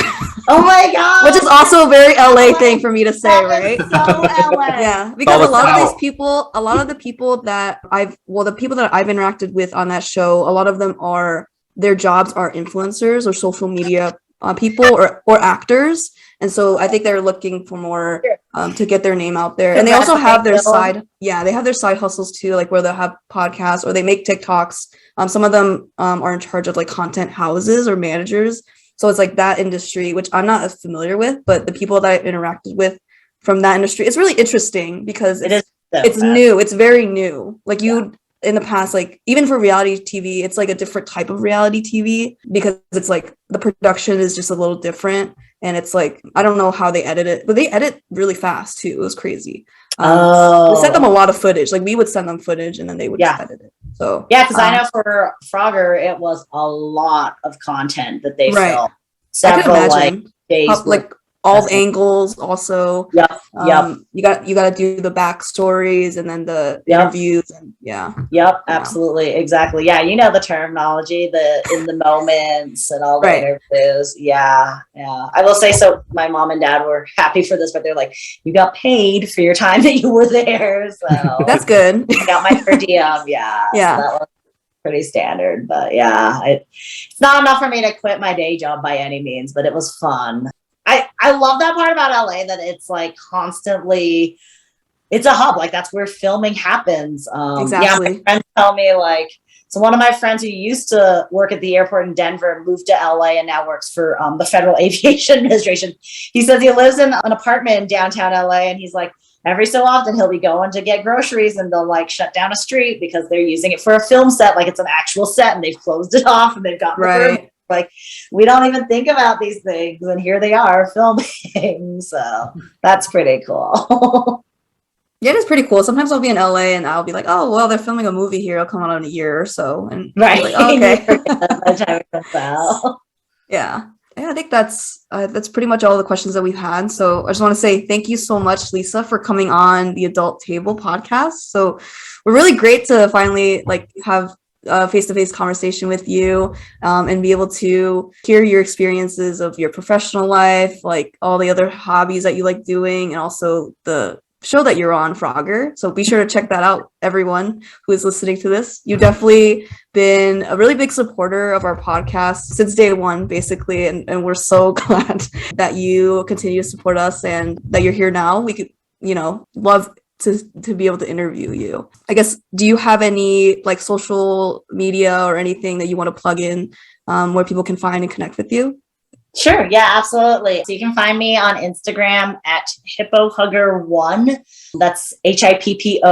Oh my god! Which is also a very LA thing for me to say, right? So LA. Yeah, because a lot of the people that I've interacted with on that show, a lot of them their jobs are influencers or social media people or actors. And so I think they're looking for more to get their name out there. And they also have their they have their side hustles too, like where they'll have podcasts or they make TikToks. Some of them are in charge of like content houses or managers. So it's like that industry, which I'm not as familiar with, but the people that I've interacted with from that industry, it's really interesting because it's new. It's very new. Like in the past, like even for reality TV, it's like a different type of reality TV because it's like the production is just a little different. And it's like, I don't know how they edit it, but they edit really fast too. It was crazy. We sent them a lot of footage. Like we would send them footage and then they would just edit it. So because I know for Frogger, it was a lot of content that they filmed. Several, days. like all the angles also. Yep. You got to do the backstories and then the interviews and absolutely, exactly. Yeah, you know the terminology, the in the moments and all the interviews. Yeah. I will say, so my mom and dad were happy for this, but they're like, you got paid for your time that you were there, so that's good. I got my per diem. Yeah. So that was pretty standard, but it's not enough for me to quit my day job by any means, but it was fun. I love that part about LA, that it's like constantly, it's a hub. Like that's where filming happens. Exactly. My friends tell me like, so one of my friends who used to work at the airport in Denver moved to LA and now works for the Federal Aviation Administration. He says he lives in an apartment in downtown LA, and he's like, every so often he'll be going to get groceries and they'll like shut down a street because they're using it for a film set. Like it's an actual set and they've closed it off and they've got the room. Like we don't even think about these things, and here they are filming. So that's pretty cool. Yeah, it's pretty cool. Sometimes I'll be in LA and I'll be like, oh, well, they're filming a movie here. It'll come out in a year or so. And like, oh, okay. By the time it comes out. Yeah, I think that's pretty much all the questions that we've had. So I just want to say thank you so much, Lisa, for coming on the Adult Table podcast. So we're really great to finally like have face-to-face conversation with you and be able to hear your experiences of your professional life, like all the other hobbies that you like doing, and also the show that you're on, Frogger. So be sure to check that out, everyone who is listening to this. You've definitely been a really big supporter of our podcast since day one, basically, and we're so glad that you continue to support us and that you're here now. We could, love to be able to interview you. I guess, do you have any like social media or anything that you want to plug in where people can find and connect with you? Sure. Yeah, absolutely. So you can find me on Instagram at HippoHugger1. That's HIPPOHUGGER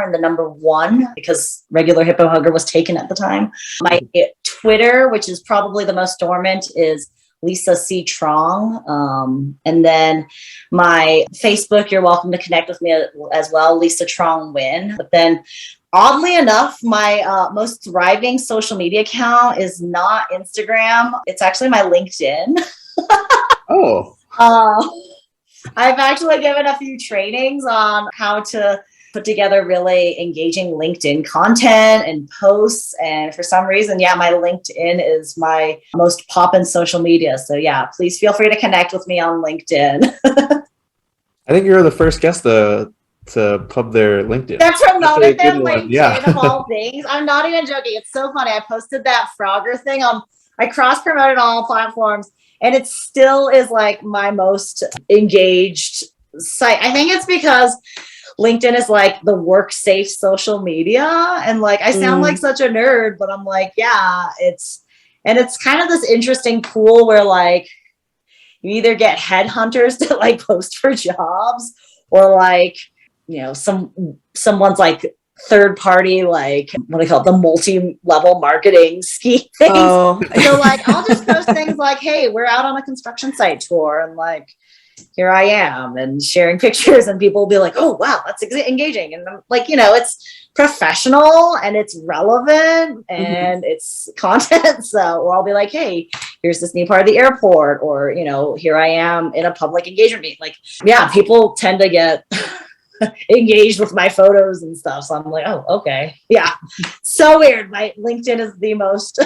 and the number 1, because regular Hippo Hugger was taken at the time. My Twitter, which is probably the most dormant, is Lisa C. Trong. And then my Facebook, you're welcome to connect with me as well, Lisa Trong Nguyen. But then oddly enough, my most thriving social media account is not Instagram. It's actually my LinkedIn. Oh. I've actually given a few trainings on how to put together really engaging LinkedIn content and posts. And for some reason, my LinkedIn is my most poppin' social media. So please feel free to connect with me on LinkedIn. I think you're the first guest to pub their LinkedIn. That's promoted their LinkedIn of all things. I'm not even joking. It's so funny. I posted that Frogger thing I cross-promoted on all platforms, and it still is like my most engaged site. I think it's because LinkedIn is like the work safe social media. And like, I sound like such a nerd, but I'm like, it's kind of this interesting pool where like you either get headhunters to like post for jobs, or like, someone's like third party, like what do they call it, the multi-level marketing scheme things. So like I'll just post things like, hey, we're out on a construction site tour, and like here I am, and sharing pictures, and people will be like, oh wow, that's engaging. And I'm like, it's professional and it's relevant and it's content. So, or I'll be like, hey, here's this new part of the airport, or here I am in a public engagement meeting. Like, people tend to get engaged with my photos and stuff. So I'm like, oh, okay. Yeah. So weird. My LinkedIn is the most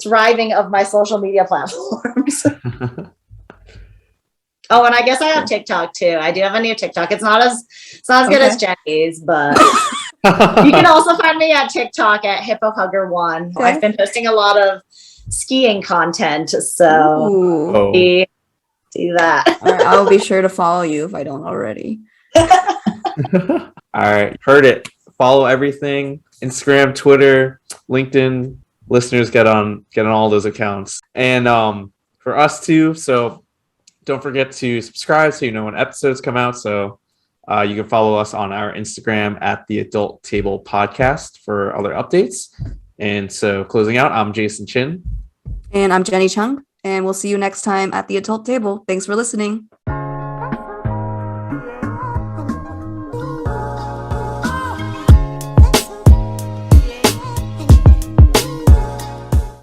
thriving of my social media platforms. Oh, and I guess I have TikTok too. I do have a new TikTok. It's not as good as Jenny's, but you can also find me at TikTok at HippoHugger1. Okay. I've been posting a lot of skiing content, so do that. All right, I'll be sure to follow you if I don't already. All right, heard it. Follow everything: Instagram, Twitter, LinkedIn. Listeners, get on all those accounts, and for us too. So don't forget to subscribe so you know when episodes come out. So you can follow us on our Instagram at the Adult Table Podcast for other updates. And so closing out, I'm Jason Chin. And I'm Jenny Chung. And we'll see you next time at the Adult Table. Thanks for listening.